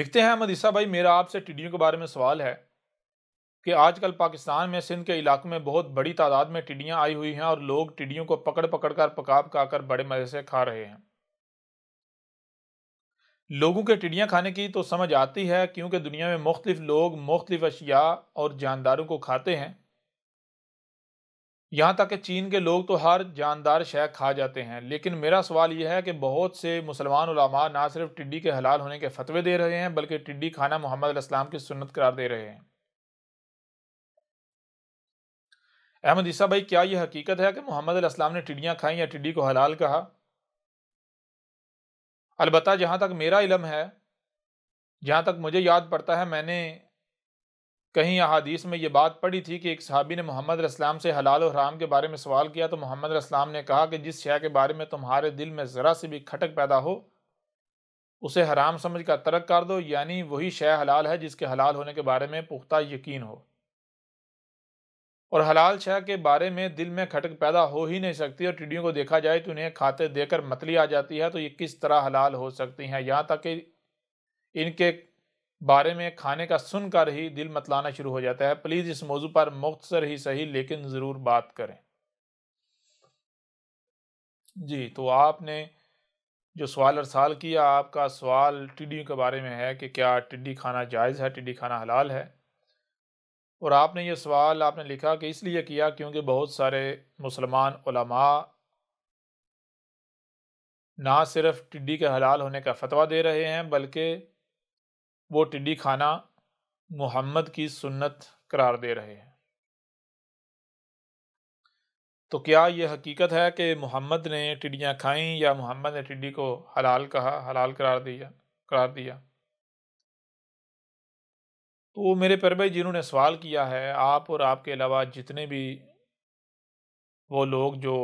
लिखते हैं अहमद ईसा भाई, मेरा आपसे टिड्डियों के बारे में सवाल है कि आजकल पाकिस्तान में सिंध के इलाकों में बहुत बड़ी तादाद में टिड्डियां आई हुई हैं और लोग टिड्डियों को पकड़ पकड़ कर पका पकाकर बड़े मजे से खा रहे हैं। लोगों के टिड्डियां खाने की तो समझ आती है क्योंकि दुनिया में मुख्तलिफ लोग मुख्तलिफ अशिया और जानदारों को खाते हैं। यहाँ तक कि चीन के लोग तो हर जानदार शय खा जाते हैं। लेकिन मेरा सवाल यह है कि बहुत से मुसलमान उलमा ना सिर्फ टिड्डी के हलाल होने के फतवे दे रहे हैं बल्कि टिड्डी खाना मोहम्मद अलैहिस्सलाम की सुन्नत करार दे रहे हैं। अहमद ईसा भाई, क्या यह हकीकत है कि मोहम्मद अलैहिस्सलाम ने टिड्डियां खाई या टिड्डी को हलाल कहा? अलबत्ता जहां तक मेरा इल्म है, जहां तक मुझे याद पड़ता है, मैंने कहीं अहादीस में यह बात पढ़ी थी कि एक सहाबी ने मोहम्मद अलैहिस्सलाम से हलाल और हराम के बारे में सवाल किया तो मोहम्मद अलैहिस्सलाम ने कहा कि जिस शय के बारे में तुम्हारे दिल में ज़रा सी भी खटक पैदा हो उसे हराम समझ कर तर्क कर दो, यानी वही शय हलाल है जिसके हलाल होने के बारे में पुख्ता यकीन हो। और हलाल शय के बारे में दिल में खटक पैदा हो ही नहीं सकती और टिड्डियों को देखा जाए तो उन्हें खाते देकर मतली आ जाती है, तो ये किस तरह हलाल हो सकती हैं? यहाँ तक कि इनके बारे में खाने का सुनकर ही दिल मतलाना शुरू हो जाता है। प्लीज़ इस मौजू पर मुख्तसर ही सही लेकिन ज़रूर बात करें। जी, तो आपने जो सवाल अरसाल किया, आपका सवाल टिड्डियों के बारे में है कि क्या टिड्डी खाना जायज़ है, टिड्डी खाना हलाल है। और आपने ये सवाल आपने लिखा कि इसलिए किया क्योंकि बहुत सारे मुसलमान उलमा ना सिर्फ टिड्डी के हलाल होने का फतवा दे रहे हैं बल्कि वो टिड्डी खाना मोहम्मद की सुन्नत करार दे रहे हैं। तो क्या यह हकीकत है कि मोहम्मद ने टिड्डियाँ खाईं या मोहम्मद ने टिड्डी को हलाल कहा, हलाल करार दिया? तो मेरे प्यारे भाई, जिन्होंने सवाल किया है, आप और आपके अलावा जितने भी वो लोग जो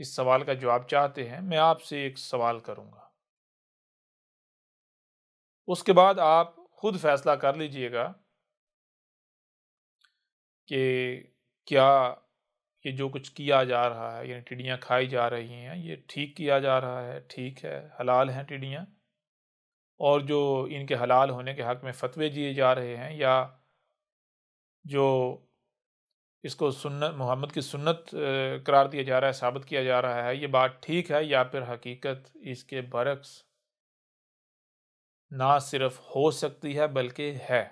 इस सवाल का जवाब चाहते हैं, मैं आपसे एक सवाल करूंगा, उसके बाद आप खुद फैसला कर लीजिएगा कि क्या ये जो कुछ किया जा रहा है, यानी टिड्डियाँ खाई जा रही हैं, ये ठीक किया जा रहा है, ठीक है, हलाल हैं टिड्डियाँ? और जो इनके हलाल होने के हक में फतवे दिए जा रहे हैं या जो इसको सुन्नत मोहम्मद की सुन्नत करार दिया जा रहा है, साबित किया जा रहा है, ये बात ठीक है या फिर हकीकत इसके बरक्स ना सिर्फ हो सकती है बल्कि है?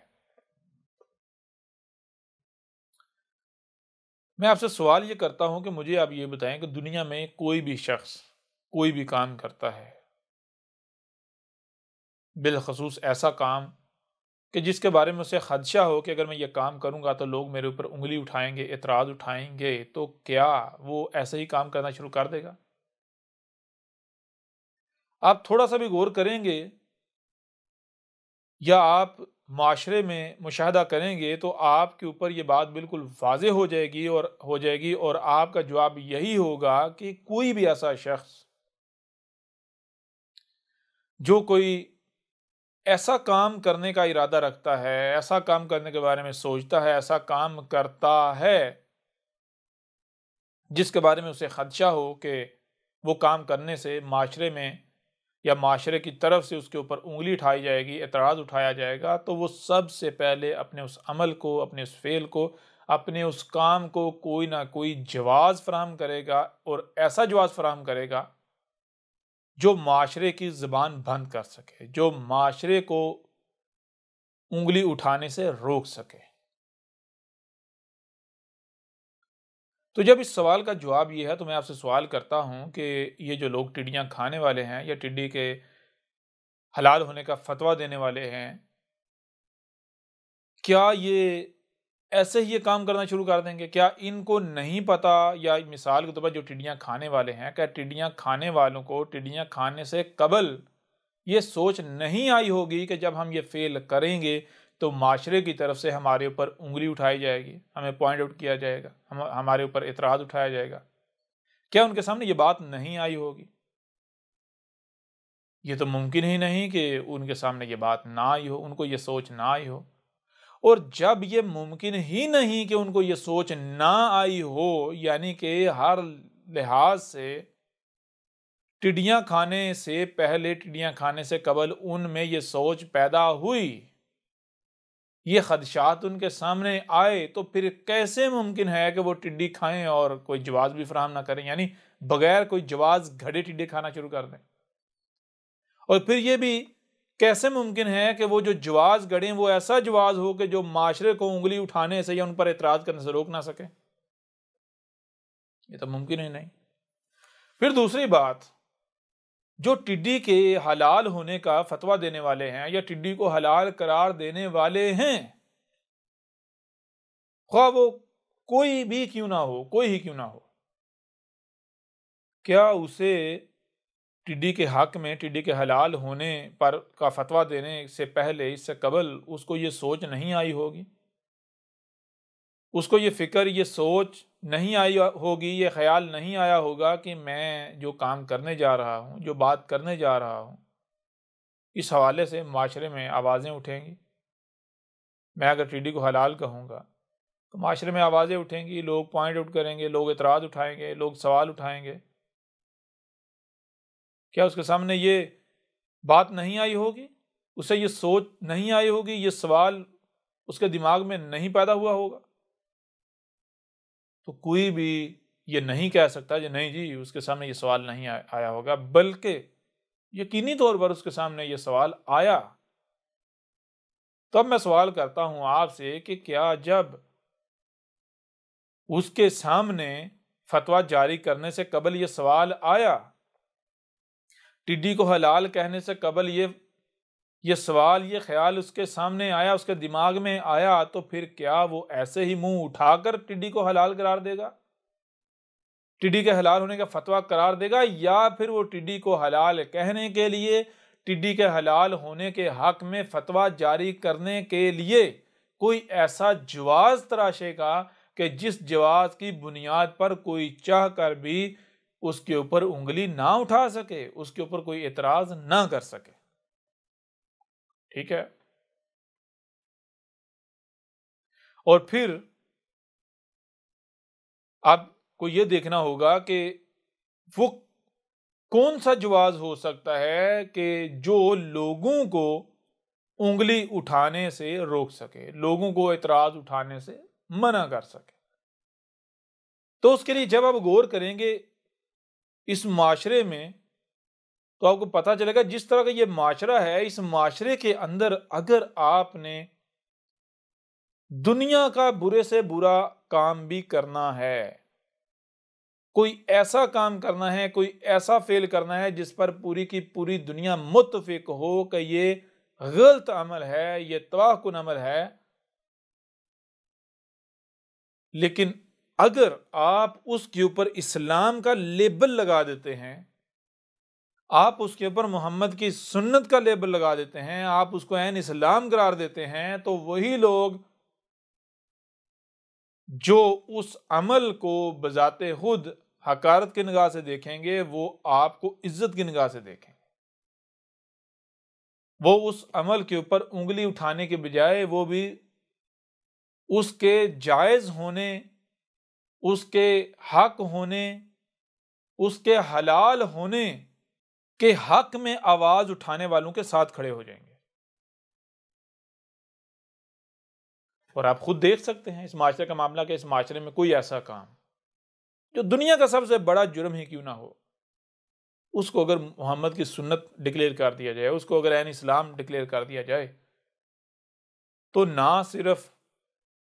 मैं आपसे सवाल ये करता हूं कि मुझे आप ये बताएं कि दुनिया में कोई भी शख्स कोई भी काम करता है, बिलखसूस ऐसा काम कि जिसके बारे में उसे खदशा हो कि अगर मैं ये काम करूंगा तो लोग मेरे ऊपर उंगली उठाएंगे, एतराज़ उठाएंगे, तो क्या वो ऐसे ही काम करना शुरू कर देगा? आप थोड़ा सा भी गौर करेंगे या आप माशरे में मुशाहदा करेंगे तो आपके ऊपर ये बात बिल्कुल वाज़ेह हो जाएगी और आपका जवाब यही होगा कि कोई भी ऐसा शख्स जो कोई ऐसा काम करने का इरादा रखता है, ऐसा काम करने के बारे में सोचता है, ऐसा काम करता है जिसके बारे में उसे खदशा हो कि वो काम करने से माशरे में या माशरे की तरफ से उसके ऊपर उंगली उठाई जाएगी, एतराज़ उठाया जाएगा, तो वो सबसे पहले अपने उस अमल को, अपने उस फ़ेल को, अपने उस काम को कोई ना कोई जवाज़ फ़राहम करेगा और ऐसा जवाज़ फ़राहम करेगा जो माशरे की ज़ुबान बंद कर सके, जो माशरे को उंगली उठाने से रोक सके। तो जब इस सवाल का जवाब ये है तो मैं आपसे सवाल करता हूँ कि ये जो लोग टिड्डियाँ खाने वाले हैं या टिड्डी के हलाल होने का फतवा देने वाले हैं, क्या ये ऐसे ही ये काम करना शुरू कर देंगे? क्या इनको नहीं पता, या मिसाल के तौर पर जो टिड्डियाँ खाने वाले हैं, क्या टिड्डियाँ खाने वालों को टिड्डियाँ खाने से कबल ये सोच नहीं आई होगी कि जब हम ये फ़ेल करेंगे तो माशरे की तरफ से हमारे ऊपर उँगली उठाई जाएगी, हमें पॉइंट आउट किया जाएगा, हमारे ऊपर एतराज़ उठाया जाएगा? क्या उनके सामने ये बात नहीं आई होगी? ये तो मुमकिन ही नहीं कि उनके सामने ये बात ना आई हो, उनको ये सोच ना आई हो। और जब ये मुमकिन ही नहीं कि उनको ये सोच ना आई हो, यानी कि हर लिहाज से टिड्डियां खाने से पहले, टिड्डियां खाने से कबल उनमें ये सोच पैदा हुई, ये खदशात उनके सामने आए, तो फिर कैसे मुमकिन है कि वो टिड्डी खाएं और कोई जवाज भी फराहम ना करें, यानी बगैर कोई जवाज घड़े टिड्डे खाना शुरू कर दें। और फिर ये भी कैसे मुमकिन है कि वो जो जवाज गढ़ें वो ऐसा जवाज हो कि जो माशरे को उंगली उठाने से या उन पर एतराज करने से रोक ना सके। ये तो मुमकिन ही नहीं। फिर दूसरी बात, जो टिड्डी के हलाल होने का फतवा देने वाले हैं या टिड्डी को हलाल करार देने वाले हैं, ख्वाह वो कोई भी क्यों ना हो, कोई ही क्यों ना हो, क्या उसे टिड्डी के हक में, टिड्डी के हलाल होने पर का फतवा देने से पहले, इससे कबल उसको ये सोच नहीं आई होगी, उसको ये फिक्र, ये सोच नहीं आई होगी, ये ख्याल नहीं आया होगा कि मैं जो काम करने जा रहा हूँ, जो बात करने जा रहा हूँ, इस हवाले से माशरे में आवाज़ें उठेंगी। मैं अगर टिड्डी को हलाल कहूँगा तो माशरे में आवाज़ें उठेंगी, लोग पॉइंट आउट करेंगे, लोग एतराज़ उठाएंगे, लोग सवाल उठाएंगे। क्या उसके सामने ये बात नहीं आई होगी, उसे ये सोच नहीं आई होगी, ये सवाल उसके दिमाग में नहीं पैदा हुआ होगा? तो कोई भी ये नहीं कह सकता कि नहीं जी उसके सामने ये सवाल नहीं आया होगा, बल्कि यकीनी तौर पर उसके सामने ये सवाल आया। तो अब मैं सवाल करता हूं आपसे कि क्या जब उसके सामने फतवा जारी करने से कबल ये सवाल आया, टिड्डी को हलाल कहने से कबल ये सवाल, ये ख्याल उसके सामने आया, उसके दिमाग में आया, तो फिर क्या वो ऐसे ही मुंह उठाकर टिड्डी को हलाल करार देगा, टिड्डी के हलाल होने का फतवा करार देगा, या फिर वो टिड्डी को हलाल कहने के लिए, टिड्डी के हलाल होने के हक में फतवा जारी करने के लिए कोई ऐसा जवाज तराशेगा कि जिस जवाज की बुनियाद पर कोई चाह कर भी उसके ऊपर उंगली ना उठा सके, उसके ऊपर कोई एतराज ना कर सके। ठीक है। और फिर आपको यह देखना होगा कि वो कौन सा जवाज हो सकता है कि जो लोगों को उंगली उठाने से रोक सके, लोगों को एतराज उठाने से मना कर सके। तो उसके लिए जब आप गौर करेंगे इस माशरे में, तो आपको पता चलेगा जिस तरह का ये माशरा है, इस माशरे के अंदर अगर आपने दुनिया का बुरे से बुरा काम भी करना है, कोई ऐसा काम करना है, कोई ऐसा फेल करना है जिस पर पूरी की पूरी दुनिया मुत्तफिक हो कि ये गलत अमल है, ये तबाहकुन अमल है, लेकिन अगर आप उसके ऊपर इस्लाम का लेबल लगा देते हैं, आप उसके ऊपर मोहम्मद की सुन्नत का लेबल लगा देते हैं, आप उसको ऐन इस्लाम करार देते हैं, तो वही लोग जो उस अमल को बजाते खुद हकारत की निगाह से देखेंगे, वो आपको इज्जत की निगाह से देखेंगे। वो उस अमल के ऊपर उंगली उठाने के बजाय वो भी उसके जायज होने, उसके हक होने, उसके हलाल होने के हक में आवाज उठाने वालों के साथ खड़े हो जाएंगे। और आप खुद देख सकते हैं इस माशरे का मामला, कि इस माशरे में कोई ऐसा काम जो दुनिया का सबसे बड़ा जुर्म ही क्यों ना हो, उसको अगर मोहम्मद की सुन्नत डिक्लेयर कर दिया जाए, उसको अगर ऐन इस्लाम डिक्लेयर कर दिया जाए, तो ना सिर्फ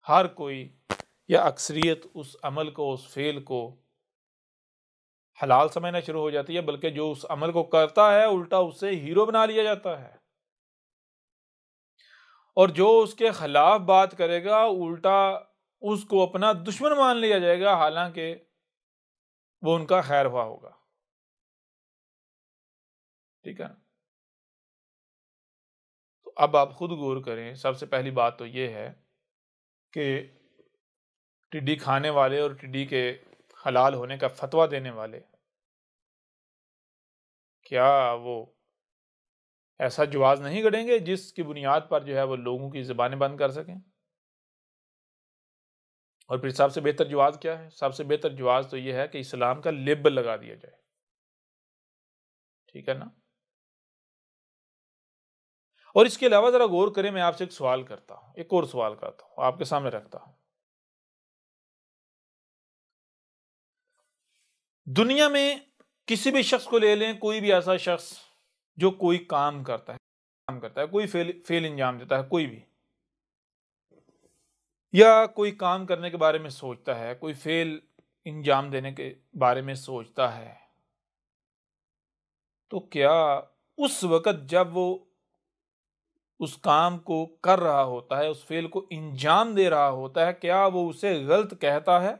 हर कोई या अक्सरियत उस अमल को, उस फेल को हलाल समझना शुरू हो जाती है, बल्कि जो उस अमल को करता है उल्टा उससे हीरो बना लिया जाता है, और जो उसके खिलाफ बात करेगा उल्टा उसको अपना दुश्मन मान लिया जाएगा, हालांकि वो उनका खैर हुआ होगा। ठीक है। तो अब आप खुद गौर करें। सबसे पहली बात तो ये है कि टिड्डी खाने वाले और टिड्डी के हलाल होने का फतवा देने वाले, क्या वो ऐसा जवाज नहीं गढ़ेंगे जिसकी बुनियाद पर जो है वो लोगों की ज़बानें बंद कर सकें? और फिर सबसे बेहतर जवाज क्या है? सबसे बेहतर जवाज तो यह है कि इस्लाम का लेबल लगा दिया जाए। ठीक है ना। और इसके अलावा जरा गौर करें, मैं आपसे एक सवाल करता हूं, एक और सवाल करता हूं, आपके सामने रखता हूं। दुनिया में किसी भी शख्स को ले लें, कोई भी ऐसा शख्स जो कोई काम करता है, कोई फेल फेल अंजाम देता है, कोई भी, या कोई काम करने के बारे में सोचता है, कोई फेल अंजाम देने के बारे में सोचता है, तो क्या उस वक्त जब वो उस काम को कर रहा होता है, उस फेल को अंजाम दे रहा होता है, क्या वो उसे गलत कहता है?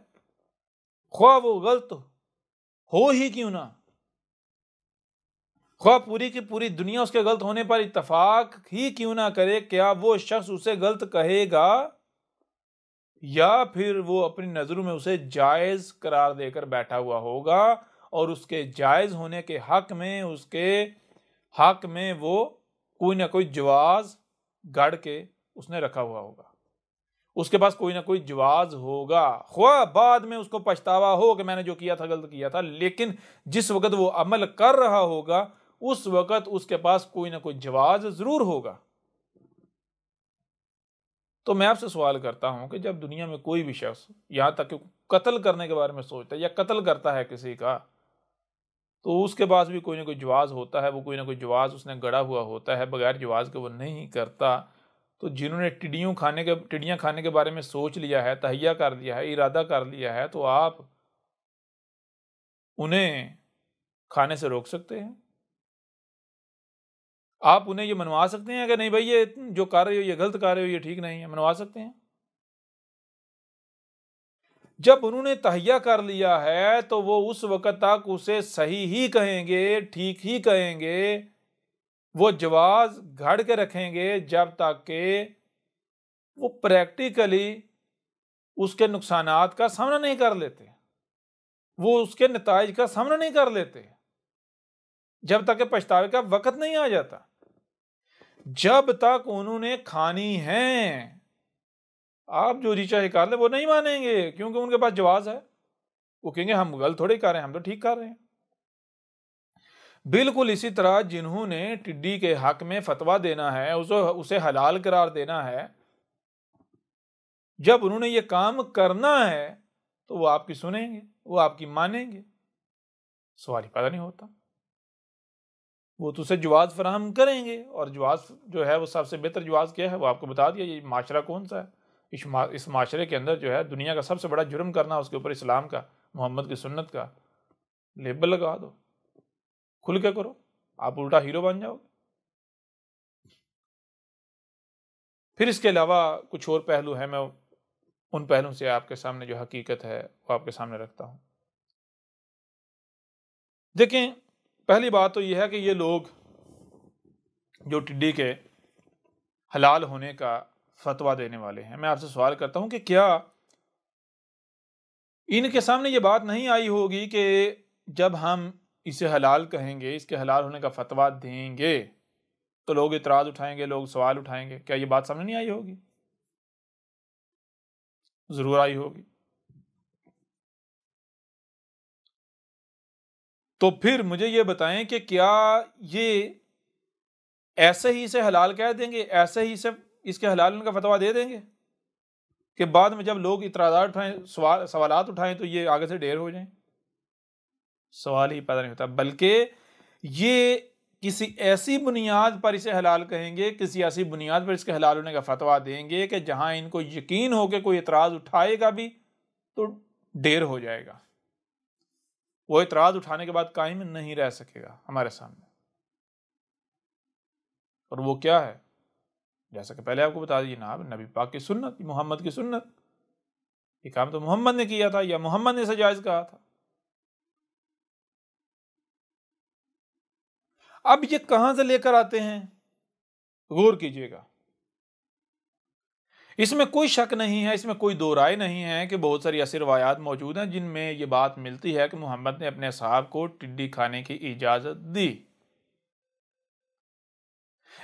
ख्वाह वो गलत हो ही क्यों ना, ख्वाह पूरी की पूरी दुनिया उसके गलत होने पर इत्तफाक ही क्यों ना करे, क्या वो शख्स उसे गलत कहेगा या फिर वो अपनी नजरों में उसे जायज करार देकर बैठा हुआ होगा और उसके जायज होने के हक में, उसके हक में वो कोई ना कोई जवाज गढ़ के उसने रखा हुआ होगा, उसके पास कोई ना कोई जवाज होगा, ख्वाह बाद में उसको पछतावा हो कि मैंने जो किया था गलत किया था, लेकिन जिस वक्त वो अमल कर रहा होगा उस वक्त उसके पास कोई ना कोई जवाज जरूर होगा। तो मैं आपसे सवाल करता हूं कि जब दुनिया में कोई भी शख्स यहां तक कि कत्ल करने के बारे में सोचता है या कत्ल करता है किसी का, तो उसके पास भी कोई ना कोई जवाज होता है, वो कोई ना कोई जवाज उसने गढ़ा हुआ होता है, बगैर जवाज के वो नहीं करता। तो जिन्होंने टिड्डियां खाने के बारे में सोच लिया है, तहैया कर लिया है, इरादा कर लिया है, तो आप उन्हें खाने से रोक सकते हैं? आप उन्हें ये मनवा सकते हैं कि नहीं भाई ये जो कर रहे हो ये गलत कर रहे हो, ये ठीक नहीं है? मनवा सकते हैं। जब उन्होंने तहैया कर लिया है तो वो उस वक्त तक उसे सही ही कहेंगे, ठीक ही कहेंगे, वो जवाज घड़ के रखेंगे जब तक कि वो प्रैक्टिकली उसके नुकसानात का सामना नहीं कर लेते, वो उसके नताइज का सामना नहीं कर लेते, जब तक कि पछतावे का वक्त नहीं आ जाता। जब तक उन्होंने खानी है, आप जो जी चाहे कर ले, वो नहीं मानेंगे क्योंकि उनके पास जवाज है। वो कहेंगे हम गलत थोड़ी कर रहे हैं, हम तो ठीक कर रहे हैं। बिल्कुल इसी तरह जिन्होंने टिड्डी के हक में फतवा देना है, उसे हलाल करार देना है, जब उन्होंने ये काम करना है तो वो आपकी सुनेंगे, वो आपकी मानेंगे, सवाल ही पैदा नहीं होता। वो तो उसे जवाज फराहम करेंगे, और जवाज जो है वो सबसे बेहतर जवाज क्या है वो आपको बता दिया। ये माशरा कौन सा है, इस माशरे के अंदर जो है दुनिया का सबसे बड़ा जुर्म करना, उसके ऊपर इस्लाम का, मोहम्मद की सुन्नत का लेबल लगा दो, खुल के करो, आप उल्टा हीरो बन जाओगे। फिर इसके अलावा कुछ और पहलू है, मैं उन पहलुओं से आपके सामने जो हकीकत है वो आपके सामने रखता हूं। देखें, पहली बात तो यह है कि ये लोग जो टिड्डी के हलाल होने का फतवा देने वाले हैं, मैं आपसे सवाल करता हूं कि क्या इनके सामने ये बात नहीं आई होगी कि जब हम इसे हलाल कहेंगे, इसके हलाल होने का फतवा देंगे, तो लोग इतराज उठाएंगे, लोग सवाल उठाएंगे? क्या ये बात सामने नहीं आई होगी? जरूर आई होगी। तो फिर मुझे ये बताएं कि क्या ये ऐसे ही इसे हलाल कह देंगे, ऐसे ही इसे इसके हलाल होने का फतवा दे देंगे कि बाद में जब लोग इतराज़ात उठाएं, सवालात उठाएं, तो ये आगे से ढेर हो जाएं? सवाल ही पैदा नहीं होता, बल्कि ये किसी ऐसी बुनियाद पर इसे हलाल कहेंगे, किसी ऐसी बुनियाद पर इसके हलाल होने का फतवा देंगे कि जहां इनको यकीन हो कि कोई इतराज उठाएगा भी तो ढेर हो जाएगा, वो इतराज उठाने के बाद कायम नहीं रह सकेगा हमारे सामने। और वो क्या है? जैसा कि पहले आपको बता दिया ना, नबी पाक की सुन्नत, मोहम्मद की सुन्नत। ये काम तो मोहम्मद ने किया था या मोहम्मद ने इसे जायज कहा था। अब ये कहां से लेकर आते हैं, गौर कीजिएगा। इसमें कोई शक नहीं है, इसमें कोई दो राय नहीं है कि बहुत सारी ऐसी रवायात मौजूद हैं जिनमें यह बात मिलती है कि मोहम्मद ने अपने साहब को टिड्डी खाने की इजाजत दी।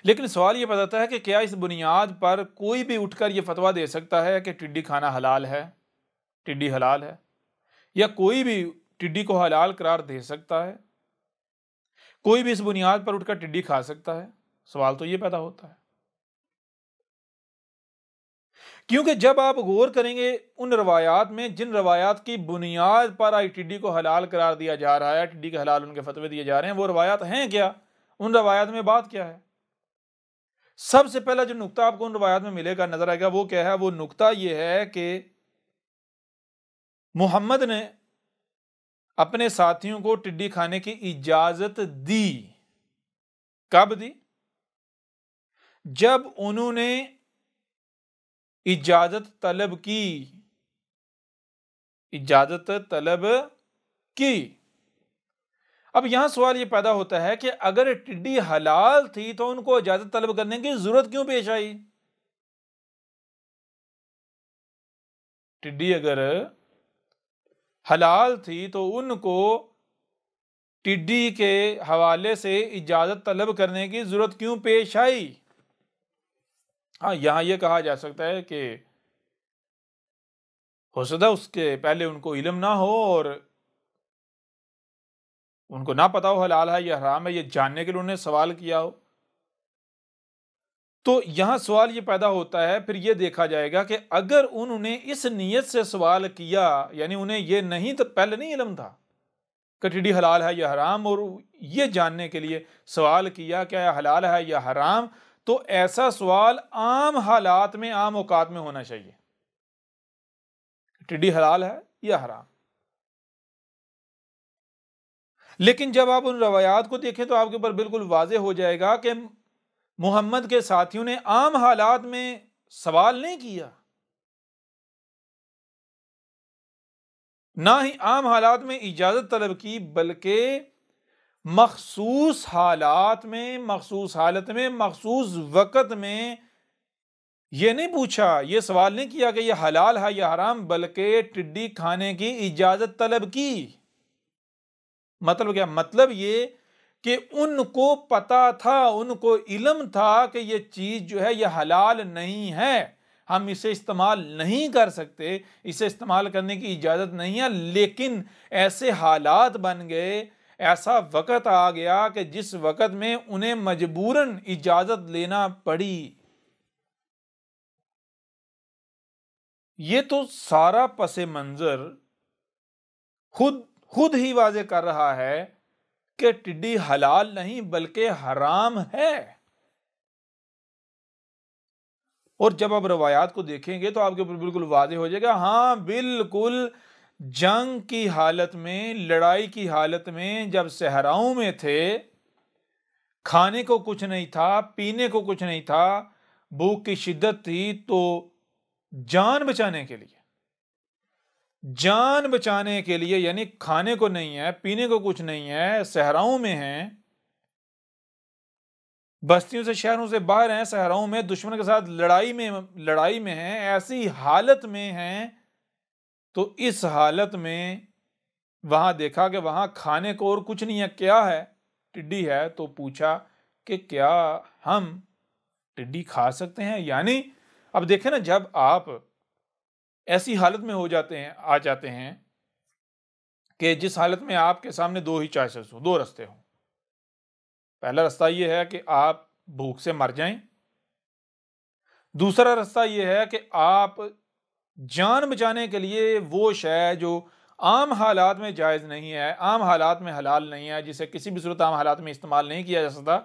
लेकिन सवाल यह बताता है कि क्या इस बुनियाद पर कोई भी उठकर यह फतवा दे सकता है कि टिड्डी खाना हलाल है, टिड्डी हलाल है, या कोई भी टिड्डी को हलाल करार दे सकता है? कोई भी इस बुनियाद पर उठकर टिड्डी खा सकता है? सवाल तो ये पैदा होता है। क्योंकि जब आप गौर करेंगे उन रवायात में, जिन रवायात की बुनियाद पर आई टिड्डी को हलाल करार दिया जा रहा है, टिड्डी के हलाल उनके फतवे दिए जा रहे हैं, वो रवायात हैं क्या? उन रवायात में बात क्या है? सबसे पहला जो नुक्ता आपको उन रवायात में मिलेगा, नजर आएगा, वो क्या है? वो नुक्ता ये है कि मोहम्मद ने अपने साथियों को टिड्डी खाने की इजाजत दी। कब दी? जब उन्होंने इजाजत तलब की। इजाजत तलब की। अब यहां सवाल यह पैदा होता है कि अगर टिड्डी हलाल थी तो उनको इजाजत तलब करने की जरूरत क्यों पेश आई? टिड्डी अगर हलाल थी तो उनको टिड्डी के हवाले से इजाजत तलब करने की जरूरत क्यों पेश आई? हाँ, यहां यह कहा जा सकता है कि हो सकता है उसके पहले उनको इल्म ना हो और उनको ना पता हो हलाल है या हराम है, ये जानने के लिए उन्होंने सवाल किया हो। तो यहां सवाल ये पैदा होता है, फिर ये देखा जाएगा कि अगर उन्होंने इस नीयत से सवाल किया, यानी उन्हें ये नहीं तो पहले नहीं इल्म था कि टिड्डी हलाल है या हराम, और ये जानने के लिए सवाल किया क्या हलाल है या हराम, तो ऐसा सवाल आम हालात में, आम औकात में होना चाहिए, टिड्डी हलाल है या हराम। लेकिन जब आप उन रवायात को देखें तो आपके ऊपर बिल्कुल वाज़ेह हो जाएगा कि मोहम्मद के साथियों ने आम हालात में सवाल नहीं किया, ना ही आम हालात में इजाजत तलब की, बल्कि मखसूस हालात में, मखसूस हालत में, मखसूस वक़्त में यह नहीं पूछा, यह सवाल नहीं किया कि यह हलाल है या हराम, बल्कि टिड्डी खाने की इजाजत तलब की। मतलब क्या? मतलब ये कि उनको पता था, उनको इल्म था कि यह चीज जो है यह हलाल नहीं है, हम इसे इस्तेमाल नहीं कर सकते, इसे इस्तेमाल करने की इजाजत नहीं है, लेकिन ऐसे हालात बन गए, ऐसा वक़्त आ गया कि जिस वक़्त में उन्हें मजबूरन इजाजत लेना पड़ी। ये तो सारा पसे मंजर खुद खुद ही वाज़ेह कर रहा है कि टिड्डी हलाल नहीं बल्कि हराम है। और जब आप रवायात को देखेंगे तो आपके ऊपर बिल्कुल वाज़ेह हो जाएगा, हाँ बिल्कुल, जंग की हालत में, लड़ाई की हालत में जब सहराओं में थे, खाने को कुछ नहीं था, पीने को कुछ नहीं था, भूख की शिद्दत थी, तो जान बचाने के लिए, जान बचाने के लिए, यानी खाने को नहीं है, पीने को कुछ नहीं है, सहराओं में हैं, बस्तियों से, शहरों से बाहर हैं, सहराओं में दुश्मन के साथ लड़ाई में हैं, ऐसी हालत में हैं, तो इस हालत में वहां देखा कि वहां खाने को और कुछ नहीं है, क्या है? टिड्डी है। तो पूछा कि क्या हम टिड्डी खा सकते हैं? यानी अब देखें ना, जब आप ऐसी हालत में हो जाते हैं, आ जाते हैं कि जिस हालत में आपके सामने दो ही चॉइसेस हो, दो रास्ते हो। पहला रास्ता यह है कि आप भूख से मर जाएं, दूसरा रास्ता यह है कि आप जान बचाने के लिए वो शय जो आम हालात में जायज़ नहीं है, आम हालात में हलाल नहीं है, जिसे किसी भी सूरत आम हालात में इस्तेमाल नहीं किया जा सकता,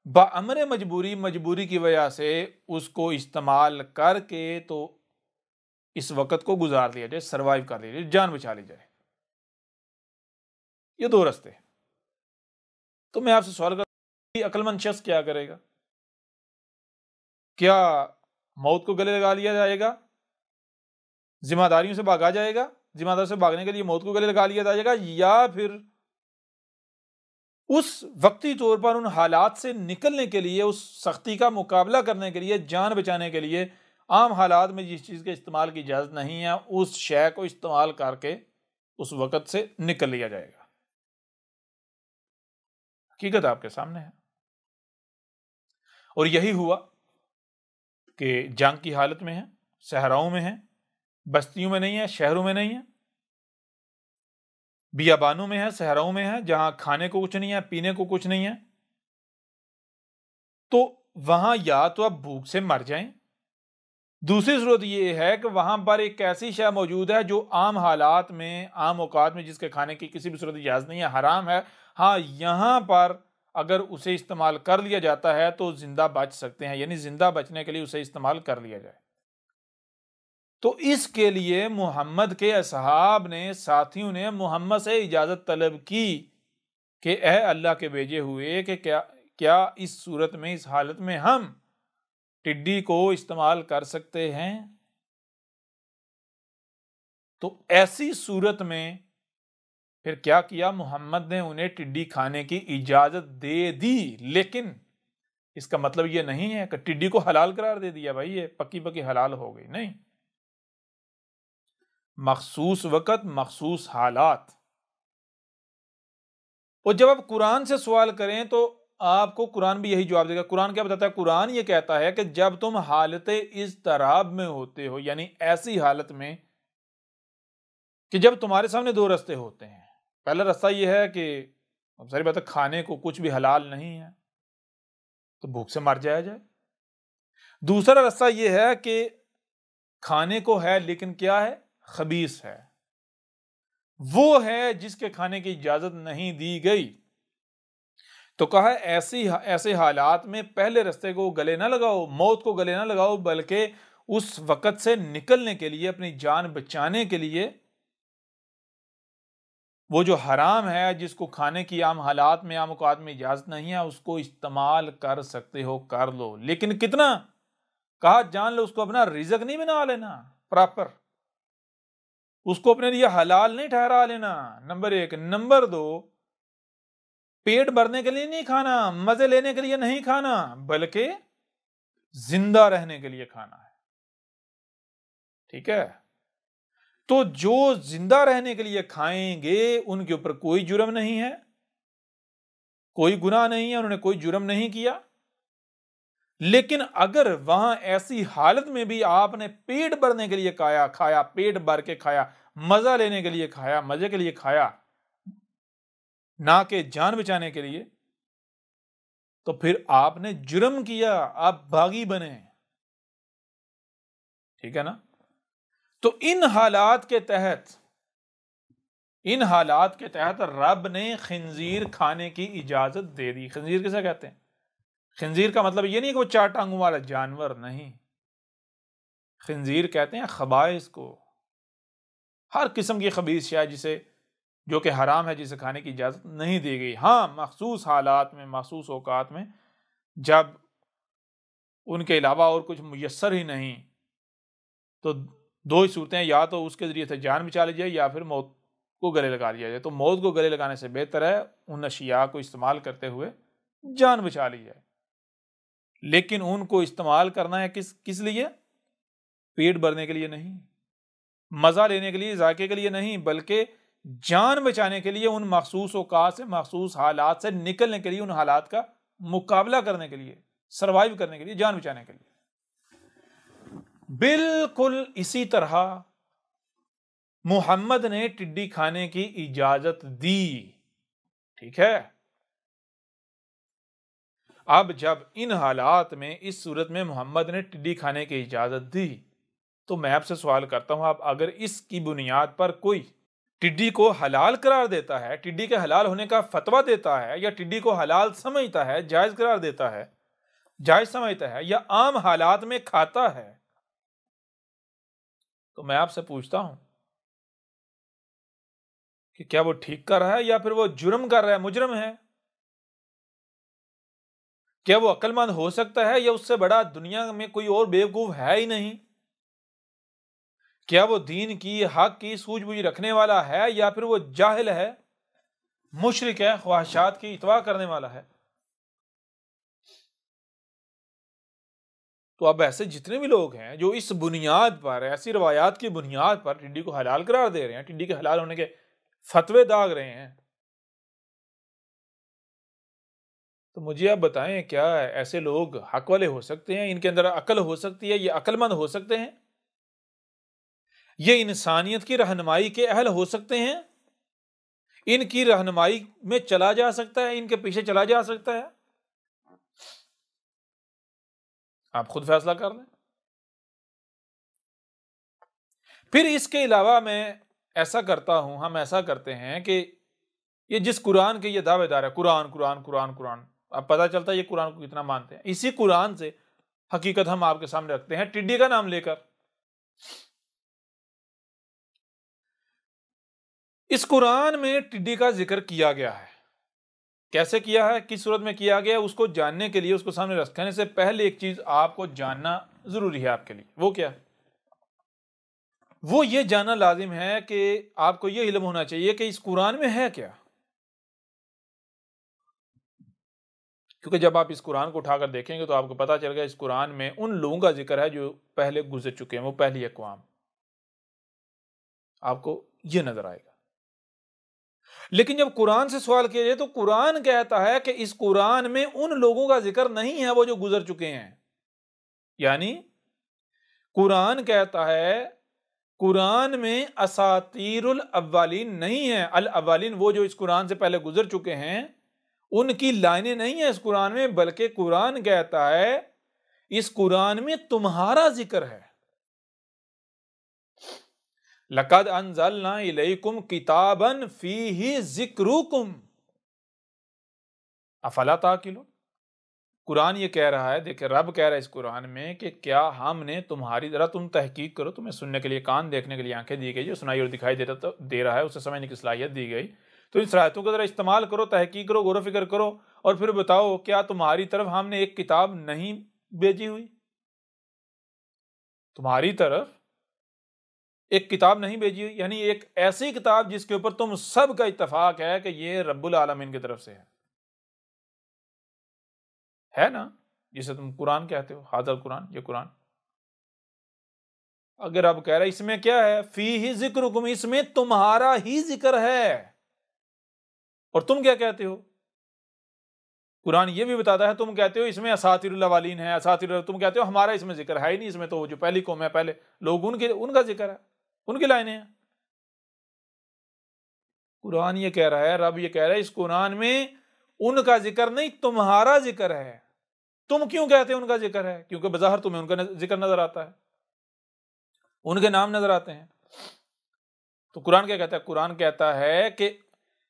बाअमर मजबूरी, मजबूरी की वजह से उसको इस्तेमाल करके तो इस वक़्त को गुजार लिया जाए, सर्वाइव कर लिया जाए, जान बचा ली जाए। ये दो रास्ते। तो मैं आपसे सवाल करता हूं कि अक्लमंद शख्स क्या करेगा? क्या मौत को गले लगा लिया जाएगा? जिम्मेदारियों से भागा जाएगा? जिम्मेदारी से भागने के लिए मौत को गले लगा लिया जाएगा, या फिर उस वक्ती तौर पर उन हालात से निकलने के लिए, उस सख्ती का मुकाबला करने के लिए, जान बचाने के लिए, आम हालात में जिस चीज़ के इस्तेमाल की इजाज़त नहीं है, उस शय को इस्तेमाल करके उस वक़्त से निकल लिया जाएगा। हकीकत आपके सामने है। और यही हुआ कि जंग की हालत में है, सहराओं में है, बस्तियों में नहीं है, शहरों में नहीं है, बियाबानों में है, सहराओं में है, जहां खाने को कुछ नहीं है, पीने को कुछ नहीं है, तो वहां या तो आप भूख से मर जाएं, दूसरी सूरत यह है कि वहां पर एक ऐसी शय मौजूद है जो आम हालात में, आम औकात में, जिसके खाने की किसी भी सूरत इजाजत नहीं है, हराम है। हाँ, यहां पर अगर उसे इस्तेमाल कर लिया जाता है तो जिंदा बच सकते हैं, यानी जिंदा बचने के लिए उसे इस्तेमाल कर लिया जाए। तो इसके लिए मोहम्मद के असहाब ने, साथियों ने मोहम्मद से इजाजत तलब की कि ए अल्लाह के भेजे हुए, कि क्या क्या इस सूरत में, इस हालत में हम टिड्डी को इस्तेमाल कर सकते हैं। तो ऐसी सूरत में फिर क्या किया, मोहम्मद ने उन्हें टिड्डी खाने की इजाजत दे दी, लेकिन इसका मतलब यह नहीं है कि टिड्डी को हलाल करार दे दिया, भाई ये पक्की पक्की हलाल हो गई, नहीं। मखसूस वक़्त, मखसूस हालात। और जब आप कुरान से सवाल करें तो आपको कुरान भी यही जवाब देगा। कुरान क्या बताता है? कुरान ये कहता है कि जब तुम हालत इज़्तिराब में होते हो, यानी ऐसी हालत में कि जब तुम्हारे सामने दो रास्ते होते हैं। पहला रास्ता यह है कि अब सारी बात है, खाने को कुछ भी हलाल नहीं है तो भूख से मर जाया जाए। दूसरा रास्ता यह है कि खाने को है लेकिन क्या है? खबीस है, वो है जिसके खाने की इजाजत नहीं दी गई। तो कहा ऐसे हालात में पहले रास्ते को गले ना लगाओ, मौत को गले ना लगाओ, बल्कि उस वक़्त से निकलने के लिए, अपनी जान बचाने के लिए, वो जो हराम है, जिसको खाने की आम हालात में, आम औकात में इजाजत नहीं है, उसको इस्तेमाल कर सकते हो, कर लो, लेकिन कितना? कहा जान लो, उसको अपना रिज़्क नहीं बना लेना प्रॉपर, उसको अपने लिए हलाल नहीं ठहरा लेना, नंबर एक। नंबर दो, पेट भरने के लिए नहीं खाना, मजे लेने के लिए नहीं खाना, बल्कि जिंदा रहने के लिए खाना है। ठीक है? तो जो जिंदा रहने के लिए खाएंगे उनके ऊपर कोई जुर्म नहीं है, कोई गुनाह नहीं है, उन्होंने कोई जुर्म नहीं किया। लेकिन अगर वहां ऐसी हालत में भी आपने पेट भरने के लिए खाया, पेट भर के खाया, मजा लेने के लिए खाया, मजे के लिए खाया, ना कि जान बचाने के लिए, तो फिर आपने जुर्म किया, आप बागी बने। ठीक है ना? तो इन हालात के तहत रब ने खिंजीर खाने की इजाजत दे दी। खिंजीर किसे कहते हैं? खिंजीर का मतलब ये नहीं कि वो चार टांगों वाला जानवर, नहीं। खिंजीर कहते हैं खबाइस को, हर किस्म की खबीस शय जिसे, जो कि हराम है, जिसे खाने की इजाजत नहीं दी गई। हाँ, मखसूस हालात में, मखसूस औकात में, जब उनके अलावा और कुछ मुयस्सर ही नहीं, तो दो ही सूरतें, या तो उसके जरिए से जान बचा ली जाए या फिर मौत को गले लगा लिया जाए। तो मौत को गले लगाने से बेहतर है उन अशिया को इस्तेमाल करते हुए जान बचा ली जाए। लेकिन उनको इस्तेमाल करना है किस किस लिए? पेट भरने के लिए नहीं, मजा लेने के लिए, जायके के लिए नहीं, बल्कि जान बचाने के लिए, उन मखसूस औकात से, मखसूस हालात से निकलने के लिए, उन हालात का मुकाबला करने के लिए, सर्वाइव करने के लिए, जान बचाने के लिए। बिल्कुल इसी तरह मोहम्मद ने टिड्डी खाने की इजाजत दी। ठीक है? अब जब इन हालात में, इस सूरत में मोहम्मद ने टिड्डी खाने की इजाजत दी, तो मैं आपसे सवाल करता हूं, आप अगर इसकी बुनियाद पर कोई टिड्डी को हलाल करार देता है, टिड्डी के हलाल होने का फतवा देता है, या टिड्डी को हलाल समझता है, जायज करार देता है, जायज समझता है, या आम हालात में खाता है, तो मैं आपसे पूछता हूं कि क्या वो ठीक कर रहा है या फिर वो जुर्म कर रहा है, मुजरिम है? क्या वो अक्लमंद हो सकता है, या उससे बड़ा दुनिया में कोई और बेवकूफ है ही नहीं? क्या वो दीन की, हक की सूझबूझ रखने वाला है, या फिर वो जाहिल है, मुशरिक है, ख्वाहिशात की इतवा करने वाला है? तो अब ऐसे जितने भी लोग हैं जो इस बुनियाद पर, ऐसी रवायात की बुनियाद पर टिड्डी को हलाल करार दे रहे हैं, टिड्डी के हलाल होने के फतवे दाग रहे हैं, तो मुझे आप बताएं, क्या ऐसे लोग हक वाले हो सकते हैं? इनके अंदर अकल हो सकती है? ये अक्लमंद हो सकते हैं? ये इंसानियत की रहनुमाई के अहल हो सकते हैं? इनकी रहनुमाई में चला जा सकता है, इनके पीछे चला जा सकता है? आप खुद फैसला कर लें। फिर इसके अलावा मैं ऐसा करता हूं, हम ऐसा करते हैं कि ये जिस कुरान के ये दावेदार है, कुरान कुरान कुरान कुरान, अब पता चलता है ये कुरान को कितना मानते हैं। इसी कुरान से हकीकत हम आपके सामने रखते हैं, टिड्डी का नाम लेकर। इस कुरान में टिड्डी का जिक्र किया गया है। कैसे किया है, किस सूरत में किया गया है, उसको जानने के लिए, उसको सामने रखने से पहले एक चीज आपको जानना जरूरी है आपके लिए। वो क्या है? वो ये जानना लाजिम है कि आपको ये इल्म होना चाहिए कि इस कुरान में है क्या। क्योंकि जब आप इस कुरान को उठाकर देखेंगे तो आपको पता चलेगा इस कुरान में उन लोगों का जिक्र है जो पहले गुजर चुके हैं, वो पहली अक़वाम, आपको ये नजर आएगा। लेकिन जब कुरान से सवाल किया जाए तो कुरान कहता है कि इस कुरान में उन लोगों का जिक्र नहीं है वो जो गुजर चुके हैं। यानी कुरान कहता है कुरान में असातीरुल अव्वलीन नहीं है। अल अव्वलीन वो जो इस कुरान से पहले गुजर चुके हैं, उनकी लाइनें नहीं है इस कुरान में, बल्कि कुरान कहता है इस कुरान में तुम्हारा जिक्र है। लक़द अंज़लना इलैकुम किताबन फीही ज़िक्रुकुम अफ़ला ताक़िलून। कुरान ये कह रहा है, देखिए रब कह रहा है इस कुरान में कि क्या हमने तुम्हारी, जरा तुम तहकीक करो, तुम्हें सुनने के लिए कान, देखने के लिए आंखें दी गई, जो सुनाई और दिखाई दे रहा है उसे समझने की सलाहियत दी गई, तो इन सलाहियतों का जरा इस्तेमाल करो, तहकीक करो, गौर फिक्र करो, और फिर बताओ क्या तुम्हारी तरफ हमने एक किताब नहीं भेजी हुई? तुम्हारी तरफ एक किताब नहीं भेजी हुई, यानी एक ऐसी किताब जिसके ऊपर तुम सब का इत्तफाक है कि ये रब्बुल आलमीन की तरफ से है ना, जिसे तुम कुरान कहते हो, हाज़ल कुरान, ये कुरान। अगर अब कह रहे इसमें क्या है, फीही ज़िक्रुकुम, इसमें तुम्हारा ही जिक्र है, और तुम क्या कहते हो? कुरान ये भी बताता है, तुम कहते हो इसमें असातिरुल अव्वलीन है, तुम कहते हो हमारा इसमें जिक्र है ही नहीं, इसमें तो जो पहली कौम है, पहले लोग, उनका जिक्र है, उनकी लाइनें हैं। कुरान ये कह रहा है, रब ये कह रहा है इस कुरान में उनका जिक्र नहीं, तुम्हारा जिक्र है। तुम क्यों कहते हो उनका जिक्र है? क्योंकि बज़ाहिर तुम्हें उनका जिक्र नजर आता है, उनके नाम नजर आते हैं। तो कुरान क्या कहता है? कुरान कहता है कि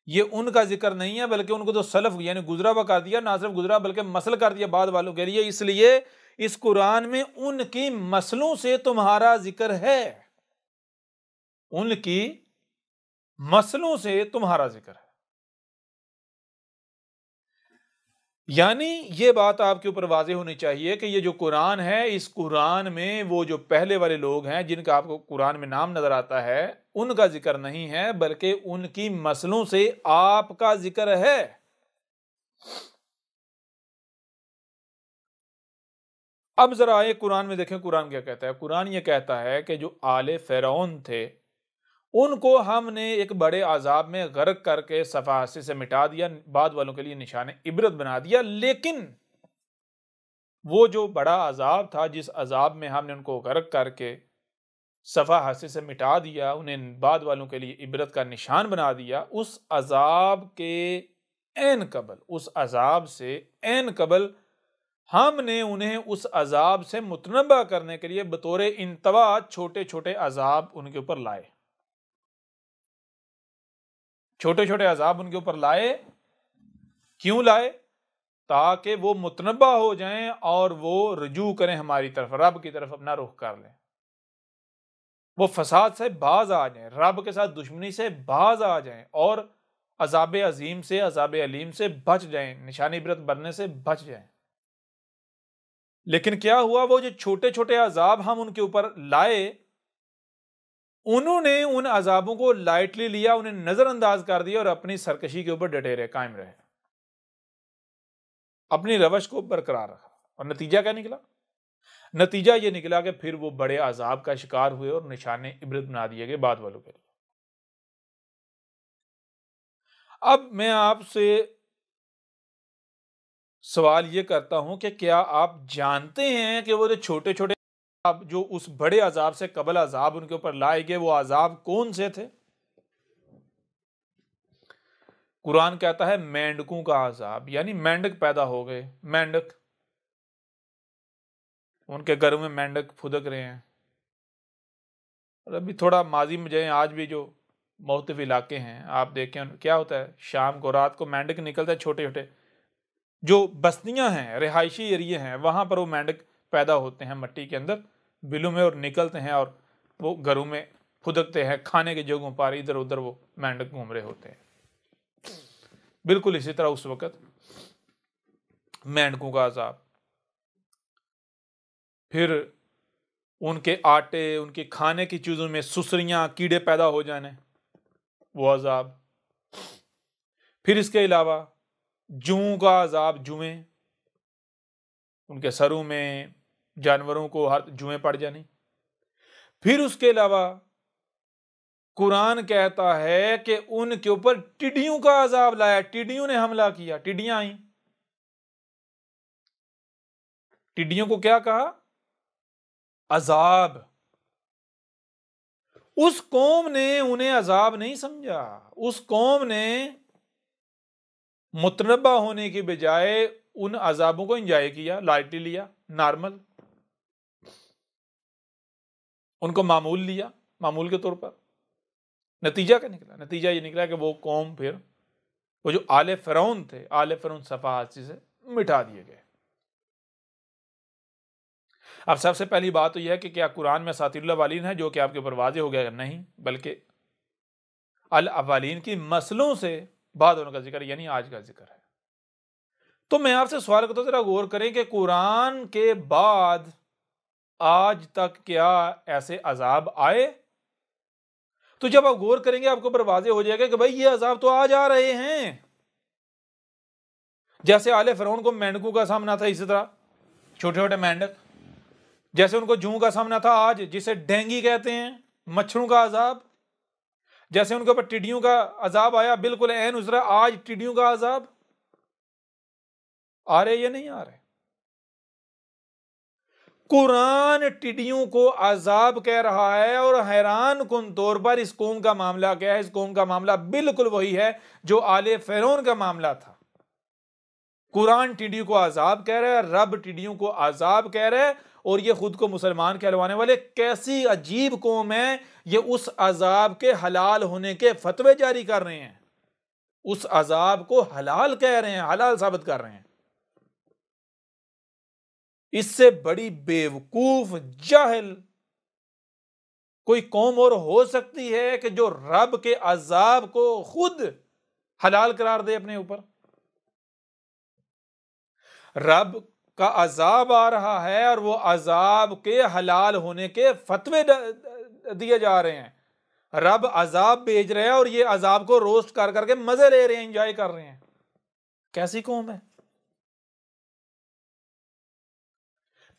ये उनका जिक्र नहीं है, बल्कि उनको तो सलफ यानी गुजरा हुआ कर दिया, ना सिर्फ गुजरा बल्कि मसल कर दिया बाद वालों के लिए, इसलिए इस कुरान में उनकी मसलों से तुम्हारा जिक्र है, उनकी मसलों से तुम्हारा जिक्र है। यानी ये बात आपके ऊपर वाज़ेह होनी चाहिए कि ये जो कुरान है, इस कुरान में वो जो पहले वाले लोग हैं जिनका आपको कुरान में नाम नजर आता है, उनका जिक्र नहीं है, बल्कि उनकी मसलों से आपका जिक्र है। अब जरा आए कुरान में देखें, कुरान क्या कहता है। कुरान ये कहता है कि जो आले फ़िरौन थे उनको हमने एक बड़े अजाब में गर्क करके सफाहसी से मिटा दिया, बाद वालों के लिए निशान इबरत बना दिया। लेकिन वो जो बड़ा अजाब था, जिस अजाब में हमने उनको गर्क करके सफाहसी से मिटा दिया, उन्हें बाद वालों के लिए इबरत का निशान बना दिया, उस अजाब के ऐन कबल, उस अजाब से ऐन कबल हमने उन्हें उस अजाब से मुतनबा करने के लिए बतौर इंतवा छोटे छोटे अजाब उनके ऊपर लाए, छोटे छोटे अजाब उनके ऊपर लाए। क्यों लाए? ताकि वो मुतनबा हो जाएं और वो रुजू करें हमारी तरफ, रब की तरफ अपना रुख कर लें, वो फसाद से बाज आ जाएं, रब के साथ दुश्मनी से बाज आ जाएं और अजाब अजीम से, अजाब अलीम से बच जाएं, निशानी इबरत बनने से बच जाएं। लेकिन क्या हुआ, वो जो छोटे छोटे अजाब हम उनके ऊपर लाए, उन्होंने उन अजाबों को लाइटली लिया, उन्हें नजरअंदाज कर दिया और अपनी सरकशी के ऊपर डटे रहे, कायम रहे, अपनी रवश को बरकरार रखा। और नतीजा क्या निकला? नतीजा ये निकला कि फिर वो बड़े अजाब का शिकार हुए और निशाने इबरत बना दिए गए बाद वालों के लिए। अब मैं आपसे सवाल ये करता हूं कि क्या आप जानते हैं कि वो जो छोटे छोटे अजाब जो उस बड़े अजाब से कबल अजाब उनके ऊपर लाए गए, वो अजाब कौन से थे? कुरान कहता है मेंढकों का अजाब, यानी मेंढक पैदा हो गए, मेंढक, उनके घरों में मेंढक फुदक रहे हैं। और अभी थोड़ा माजी में जाए, आज भी जो मुख्तलिफ इलाके हैं आप देखें, क्या होता है, शाम को रात को मेंढक निकलते हैं, छोटे छोटे जो बस्तियां हैं, रिहायशी एरिए हैं, वहां पर वो मेंढक पैदा होते हैं मट्टी के अंदर, बिलों में, और निकलते हैं और वो घरों में फुदकते हैं, खाने की जगहों पर इधर उधर वो मेंढक घूम रहे होते हैं। बिल्कुल इसी तरह उस वक्त मेंढकों का अजाब, फिर उनके आटे, उनके खाने की चीजों में सुसरियां, कीड़े पैदा हो जाने, वो अजाब। फिर इसके अलावा जुओं का अजाब, जुएं, उनके सरों में जानवरों को हर जुएं पड़ जाने। फिर उसके अलावा कुरान कहता है कि उनके ऊपर टिड्डियों का अजाब लाया, टिड्डियों ने हमला किया, टिड्डियां आई। टिड्डियों को क्या कहा? अजाब। उस कौम ने उन्हें अजाब नहीं समझा, उस कौम ने मुतनब्बा होने की बजाय उन अजाबों को एंजॉय किया, लाइटली लिया, नॉर्मल, उनको मामूल लिया, मामूल के तौर पर। नतीजा क्या निकला? नतीजा ये निकला कि वो कौम, फिर वो जो आले फिरौन थे, आले फिरौन सफाहासी से मिटा दिए गए। अब सबसे पहली बात तो यह है कि क्या कुरान में असातीरुल अव्वलीन है, जो कि आपके ऊपर वाज़ेह हो गया? नहीं, बल्कि अल अव्वलीन की मसलों से बाद होने का जिक्र, यानी आज का जिक्र है। तो मैं आपसे सवाल करता हूं, जरा गौर करें कि कुरान के बाद आज तक क्या ऐसे अजाब आए? तो जब आप गौर करेंगे आपको ऊपर वाज़ेह हो जाएगा कि भाई ये अजाब तो आज आ रहे हैं। जैसे आले फिरौन को मेंढकों का सामना था, इसी तरह छोटे छोटे मेंढक, जैसे उनको जूं का सामना था आज, जिसे डेंगी कहते हैं, मच्छरों का अजाब, जैसे उनके ऊपर टिड्डियों का अजाब आया, बिल्कुल ऐन उस तरह आज टिड्डियों का अजाब आ रहे या नहीं आ रहे? कुरान टिड्डियों को अजाब कह रहा है, और हैरान कुन तौर पर इस कौम का मामला क्या है? इस कौम का मामला बिल्कुल वही है जो आले फिरौन का मामला था। कुरान टिड्डियों को अजाब कह रहा है, रब टिड्डियों को अजाब कह रहा है, और ये खुद को मुसलमान कहलवाने वाले कैसी अजीब कौम है, ये उस अजाब के हलाल होने के फतवे जारी कर रहे हैं, उस अजाब को हलाल कह रहे हैं, हलाल साबित कर रहे हैं। इससे बड़ी बेवकूफ जाहिल कोई कौम और हो सकती है कि जो रब के अजाब को खुद हलाल करार दे अपने ऊपर? रब का अजाब आ रहा है और वो अजाब के हलाल होने के फतवे दिए जा रहे हैं। रब अजाब भेज रहे हैं और ये अजाब को रोस्ट कर करके मजे ले रहे हैं, एंजॉय कर रहे हैं। कैसी कौम है?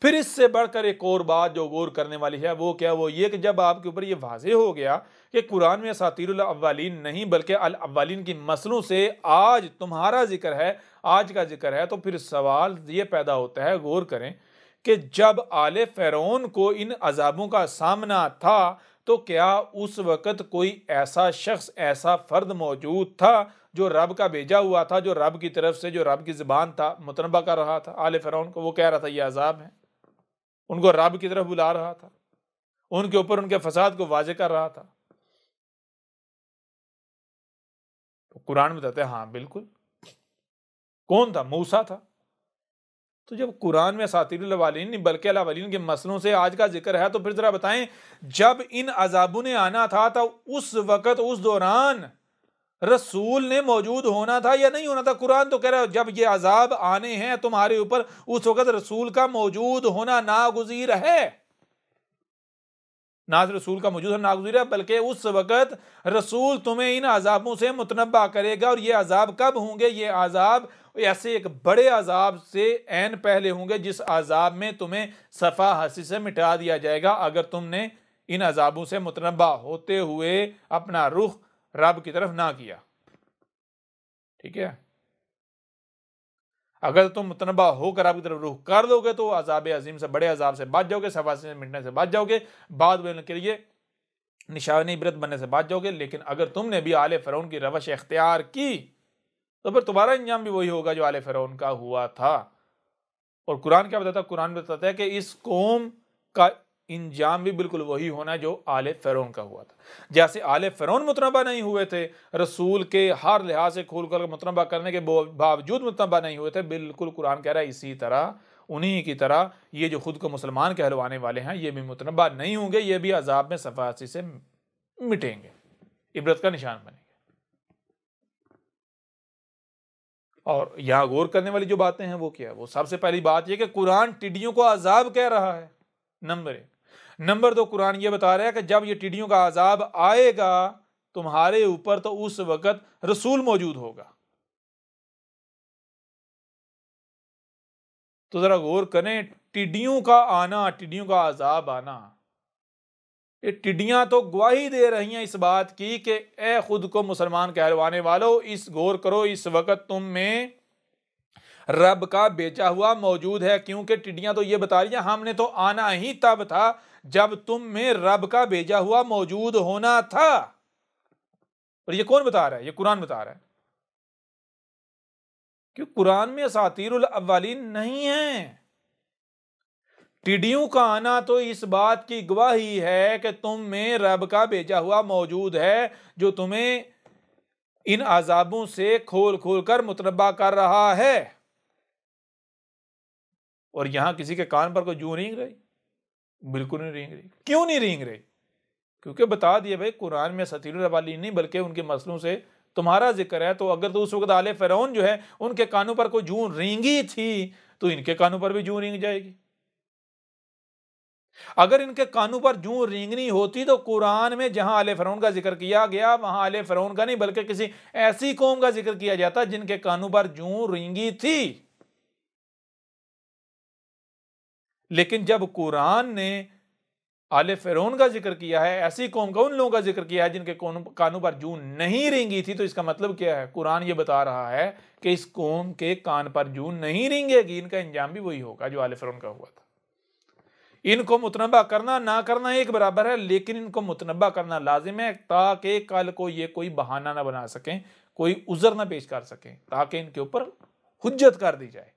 फिर इससे बढ़कर एक और बात जो गौर करने वाली है, वो क्या? वो ये कि जब आपके ऊपर ये वाज़ेह हो गया कि कुरान में असातीरुल अव्वलीन नहीं बल्कि अल अव्वलीन की मसलों से आज तुम्हारा जिक्र है, आज का जिक्र है, तो फिर सवाल ये पैदा होता है, गौर करें कि जब आले फिरौन को इन अजाबों का सामना था तो क्या उस वक़्त कोई ऐसा शख्स, ऐसा फर्द मौजूद था जो रब का भेजा हुआ था, जो रब की तरफ से, जो रब की ज़बान था, मुतनबा कर रहा था आले फिरौन को? वो कह रहा था ये अजाब है, उनको रब की तरफ बुला रहा था, उनके ऊपर उनके फसाद को वाज़ेह कर रहा था। तो कुरान बताते हैं हाँ बिल्कुल। कौन था? मूसा था। तो जब कुरान में असातीरुल अव्वलीन नहीं बल्कि अल अव्वलीन के मसलों से आज का जिक्र है, तो फिर जरा बताएं, जब इन अजाबों ने आना था तो उस वक्त, उस दौरान रसूल ने मौजूद होना था या नहीं होना था? कुरान तो कह रहा है जब ये अजाब आने हैं तुम्हारे ऊपर, उस वक्त रसूल का मौजूद होना नागुज़ीर है। ना रसूल का मौजूद होना नागुज़ीर है, बल्कि उस वक्त रसूल तुम्हें इन अजाबों से मुतनब्बा करेगा। और ये अजाब कब होंगे? ये अजाब ऐसे एक बड़े अजाब से ऐन पहले होंगे जिस अजाब में तुम्हें सफ़ा हसी से मिटा दिया जाएगा अगर तुमने इन अजाबों से मुतनब्बा होते हुए अपना रुख रब की तरफ ना किया। ठीक है, अगर तुम मुतनबा होकर रब की तरफ रुख कर दोगे तो अजाब अजीम से, बड़े अजाब से बच जाओगे, सफा से मिटने से बच जाओगे, बाद में के लिए निशानी इबरत बनने से बच जाओगे। लेकिन अगर तुमने भी आले फिरौन की रवश इख्तियार की तो फिर तुम्हारा अंजाम भी वही होगा जो आले फिरौन का हुआ था। और कुरान क्या बताता है? कुरान बताता है कि इस कौम का इंजाम भी बिल्कुल वही होना जो आले फिरौन का हुआ था। जैसे आले फिरौन मुतनबा नहीं हुए थे, रसूल के हर लिहाज से खोल कर मुतनबा करने के बावजूद मुतनबा नहीं हुए थे, बिल्कुल कुरान कह रहा है इसी तरह, उन्हीं की तरह ये जो खुद को मुसलमान कहलवाने वाले हैं ये भी मुतनबा नहीं होंगे, ये भी अजाब में सफासी से मिटेंगे, इबरत का निशान बनेंगे। और यहां गौर करने वाली जो बातें हैं वो क्या है? वो सबसे पहली बात यह कि कुरान टिड्डियों को अजाब कह रहा है, नंबर 1। नंबर 2, कुरान ये बता रहा है कि जब ये टिड्डियों का अजाब आएगा तुम्हारे ऊपर तो उस वक्त रसूल मौजूद होगा। तो जरा गौर करें, टिड्डियों का आना, टिड्डियों का अजाब आना, ये टिड्डियां तो गवाही दे रही हैं इस बात की कि ए खुद को मुसलमान कहलवाने वालों, इस गौर करो इस वक्त तुम में रब का बेचा हुआ मौजूद है। क्योंकि टिड्डियां तो ये बता रही हैं हमने तो आना ही तब था जब तुम में रब का भेजा हुआ मौजूद होना था। और ये कौन बता रहा है? ये कुरान बता रहा है। क्यों? कुरान में असातीरुल अव्वलीन नहीं है। टिड्डियों का आना तो इस बात की गवाही है कि तुम में रब का भेजा हुआ मौजूद है जो तुम्हें इन अजाबों से खोल खोल कर मुतनब्बा कर रहा है। और यहां किसी के कान पर कोई जूं रेंग रही? बिल्कुल नहीं रेंग रही। क्यों नहीं रेंग रही? क्योंकि बता दिया भाई कुरान में सतीरुल अव्वलीन नहीं बल्कि उनके मसलों से तुम्हारा जिक्र है। तो अगर तो उस वक्त आले फिरौन जो है उनके कानों पर कोई जूं रेंगी थी तो इनके कानों पर भी जूं रेंग जाएगी। अगर इनके कानों पर जूं रेंगनी होती तो कुरान में जहां आले फिरौन का जिक्र किया गया वहां आले फिरौन का नहीं बल्कि किसी ऐसी कौम का जिक्र किया जाता जिनके कानों पर जूं रेंगी थी। लेकिन जब कुरान ने आले फिरौन का जिक्र किया है, ऐसी कौम का, उन लोगों का जिक्र किया है जिनके कानों पर जूं नहीं रेंगी थी, तो इसका मतलब क्या है? कुरान ये बता रहा है कि इस कौम के कान पर जूं नहीं रेंगेगी, इनका इंजाम भी वही होगा जो आले फिरौन का हुआ था। इनको मुतनबा करना ना करना एक बराबर है, लेकिन इनको मुतनबा करना लाजिम है ताकि कल को ये कोई बहाना ना बना सकें, कोई उज़र ना पेश कर सकें, ताकि इनके ऊपर हुज्जत कर दी जाए।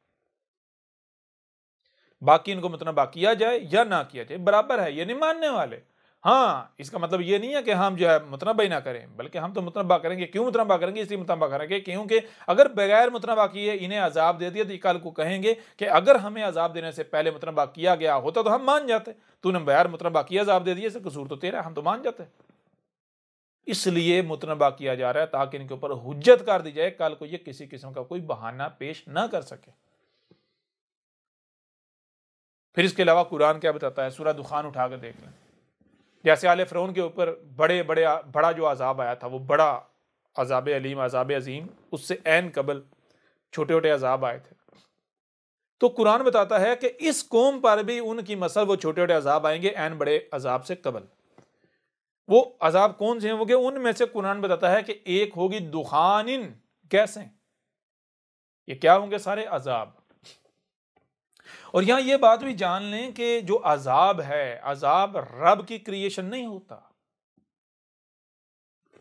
बाकी इनको मुतनबा किया जाए या ना किया जाए बराबर है, ये नहीं मानने वाले। हाँ, इसका मतलब ये नहीं है कि हम जो है मुतनबा ही ना करें, बल्कि हम तो मुतनबा करेंगे। क्यों मुतनबा करेंगे? इसलिए मुतनबा करेंगे क्योंकि अगर बगैर मुतनबा किए इन्हें अजाब दे दिया तो कल को कहेंगे कि अगर हमें अजाब देने से पहले मुतनबा किया गया होता तो हम मान जाते। तूने बगैर मुतनबा किया अजाब दे दिया, कसूर तो तेरा, हम तो मान जाते। इसलिए मुतनबा किया जा रहा है ताकि इनके ऊपर हुज्जत कर दी जाए, कल को ये किसी किस्म का कोई बहाना पेश ना कर सके। फिर इसके अलावा कुरान क्या बताता है? सूरह दुखान उठाकर देख लें। जैसे आले फिरौन के ऊपर बड़ा जो अजाब आया था, वो बड़ा अजाब अलीम, अजाब अजीम, उससे ऐन कबल छोटे छोटे अजाब आए थे। तो कुरान बताता है कि इस कौम पर भी उनकी मसल वो छोटे छोटे अजाब आएंगे ऐन बड़े अजाब से कबल। वो अजाब कौन से होंगे? उनमें से कुरान बताता है कि एक होगी दुखानिन, गैसें। ये क्या होंगे? सारे अजाब। और यहां ये बात भी जान लें कि जो अजाब है, अजाब रब की क्रिएशन नहीं होता।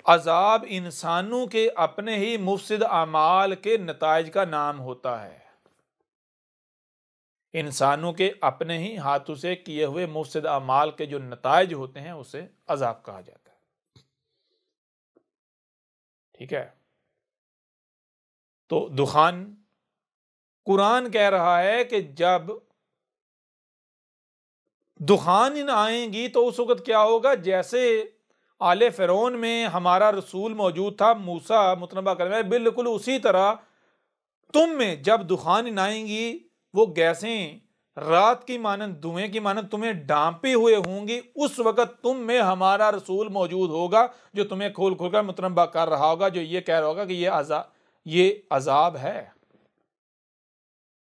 अजाब इंसानों के अपने ही मुफसिद अमाल के नताइज का नाम होता है। इंसानों के अपने ही हाथों से किए हुए मुफसिद अमाल के जो नताइज होते हैं उसे अजाब कहा जाता है। ठीक है? तो दुखान, कुरान कह रहा है कि जब दुखान आएंगी तो उस वक्त क्या होगा? जैसे आले फिरौन में हमारा रसूल मौजूद था मूसा मुतनबा करने, बिल्कुल उसी तरह तुम में जब दुखान आएंगी वो गैसें रात की मानंद, धुएं की मानंद तुम्हें डांपे हुए होंगी। उस वक्त तुम में हमारा रसूल मौजूद होगा जो तुम्हें खोल खोल कर मुतनबा कर रहा होगा, जो ये कह रहा होगा कि ये अजाब है,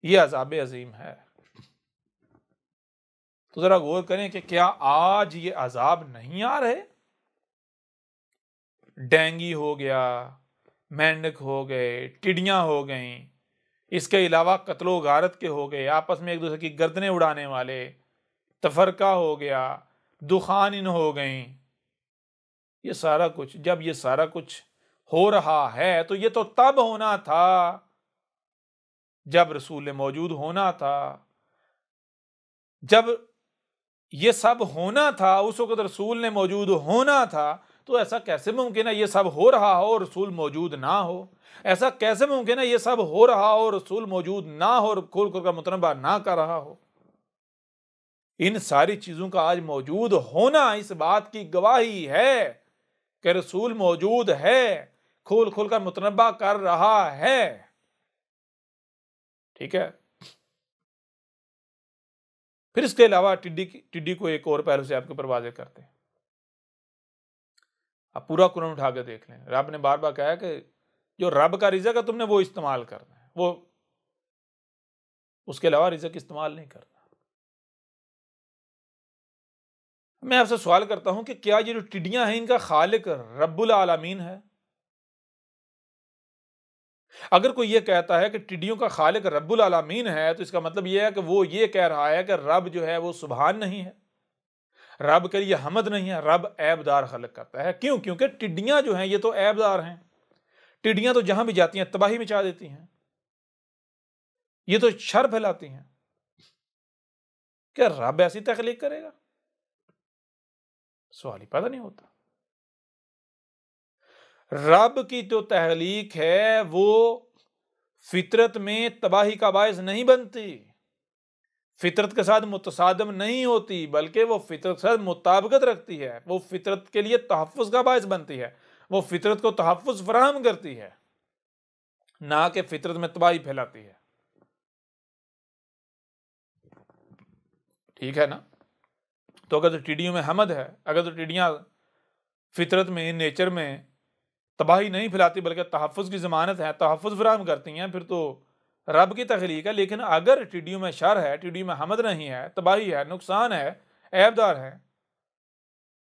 ये अजाब अजीम है। तो जरा गौर करें कि क्या आज ये अजाब नहीं आ रहे? डेंगी हो गया, मेंढक हो गए, टिड्डियां हो गई, इसके अलावा कत्लो गारत के हो गए, आपस में एक दूसरे की गर्दनें उड़ाने वाले, तफरका हो गया, दुखान इन हो गई। ये सारा कुछ, जब ये सारा कुछ हो रहा है तो ये तो तब होना था जब रसूल मौजूद होना था। जब ये सब होना था उस वक्त रसूल ने मौजूद होना था, तो ऐसा कैसे मुमकिन है ये सब हो रहा हो और रसूल मौजूद ना हो? ऐसा कैसे मुमकिन है ये सब हो रहा हो और रसूल मौजूद ना हो और खोल खोल का मुतनबा ना कर रहा हो? इन सारी चीजों का आज मौजूद होना इस बात की गवाही है कि रसूल मौजूद है, खोल खोल कर मुतनबा कर रहा है। ठीक है। फिर इसके अलावा टिड्डी को एक और पहलू से आपके ऊपर वाज़ेह करते हैं। आप पूरा कुरान उठा के देख लें, रब ने बार बार कहा कि जो रब का रिज़्क है तुमने वो इस्तेमाल करना है, वो उसके अलावा रिज़्क इस्तेमाल नहीं करना। मैं आपसे सवाल करता हूं कि क्या ये जो टिड्डियां हैं इनका खालिक रब्बुल आलमीन है? अगर कोई ये कहता है कि टिड्डियों का खालिक रब्बुल आलमीन है, तो इसका मतलब ये है कि वो ये कह रहा है कि रब जो है वो सुभान नहीं है, रब के लिए हमद नहीं है, रब ऐबदार खलक करता है। क्यों? क्योंकि टिड्डियां जो हैं ये तो ऐबदार हैं। टिड्डियां तो जहां भी जाती हैं तबाही मचा देती हैं, ये तो शर फैलाती हैं। क्या रब ऐसी तख्लीक करेगा? सवाल ही पैदा नहीं होता। रब की जो तख्लीक है वो फितरत में तबाही का बायस नहीं बनती, फितरत के साथ मुतसादम नहीं होती, बल्कि वो फितरत के साथ मुताबिकत रखती है, वो फितरत के लिए तहफ़्फ़ुज़ का बायस बनती है, वो फितरत को तहफ़्फ़ुज़ फराहम करती है, ना कि फितरत में तबाही फैलाती है। ठीक है ना? तो अगर तो टिड्डियों में हमद है, अगर तो टिड्डियां फितरत में, नेचर में तबाही नहीं फैलाती बल्कि तहफ़्फ़ुज़ की ज़मानत है, तहफ़्फ़ुज़ फराहम करती हैं, फिर तो रब की तख्लीक है। लेकिन अगर टिड्डियों में शर है, टिड्डियों में हमद नहीं है, तबाही है, नुकसान है, ऐबदार है,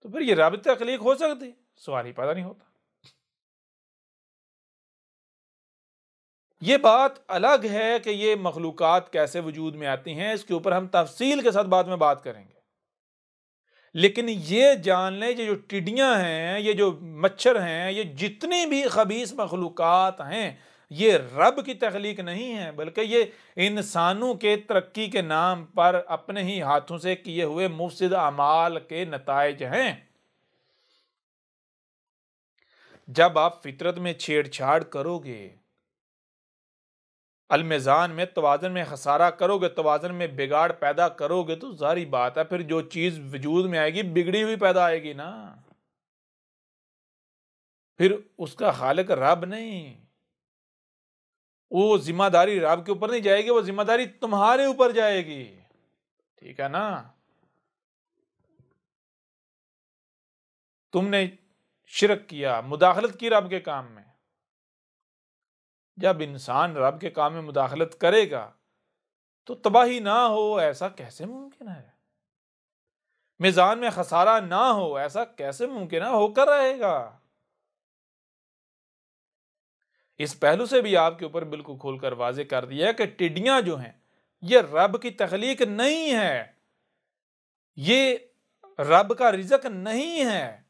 तो फिर ये रब की तख्लीक हो सकती? सवाल ही पैदा नहीं होता। ये बात अलग है कि ये मखलूक़ात कैसे वजूद में आती हैं, इसके ऊपर हम तफसील के साथ बाद में बात करेंगे। लेकिन ये जान लें कि जो टिड्डियां हैं, ये जो मच्छर हैं, ये जितनी भी खबीस मखलूक़ात हैं, ये रब की तख्लीक नहीं है, बल्कि ये इंसानों के तरक्की के नाम पर अपने ही हाथों से किए हुए मुफसिद अमाल के नताइज हैं। जब आप फितरत में छेड़छाड़ करोगे, अलमीज़ान में तवाज़न में खसारा करोगे, तवाज़न में बिगाड़ पैदा करोगे, तो जारी बात है फिर जो चीज़ वजूद में आएगी बिगड़ी हुई पैदा आएगी ना। फिर उसका खालिक रब नहीं, वो जिम्मेदारी रब के ऊपर नहीं जाएगी, वो जिम्मेदारी तुम्हारे ऊपर जाएगी। ठीक है ना? तुमने शिरक किया, मुदाखलत की रब के काम में। जब इंसान रब के काम में मुदाखलत करेगा तो तबाही ना हो, ऐसा कैसे मुमकिन है? मिजान में खसारा ना हो, ऐसा कैसे मुमकिन है? होकर रहेगा। इस पहलू से भी आपके ऊपर बिल्कुल खोलकर वाजे कर दिया है कि टिड्डियां जो हैं ये रब की तख्लीक नहीं है, ये रब का रिज़्क नहीं है,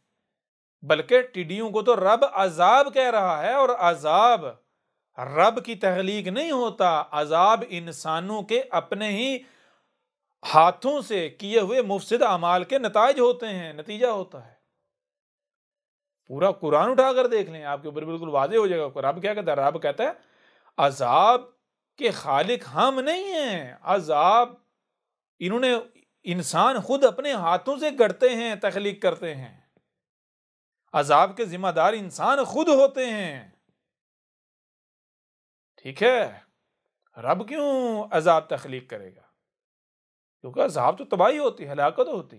बल्कि टिड्डियों को तो रब अजाब कह रहा है, और अजाब रब की तख्लीक नहीं होता, अजाब इंसानों के अपने ही हाथों से किए हुए मुफसिद अमाल के नताइज होते हैं, नतीजा होता है। पूरा कुरान उठाकर देख लें, आपके ऊपर बिल्कुल वाज़ेह हो जाएगा। रब क्या कहता है? रब कहता है अजाब के खालिक हम नहीं हैं, अजाब इन्होंने इंसान खुद अपने हाथों से गढ़ते हैं, तख्लीक करते हैं। अजाब के जिम्मेदार इंसान खुद होते हैं। ठीक है? रब क्यों अजाब तख्लीक करेगा? क्योंकि अजाब तो तबाही होती, हलाकत होती।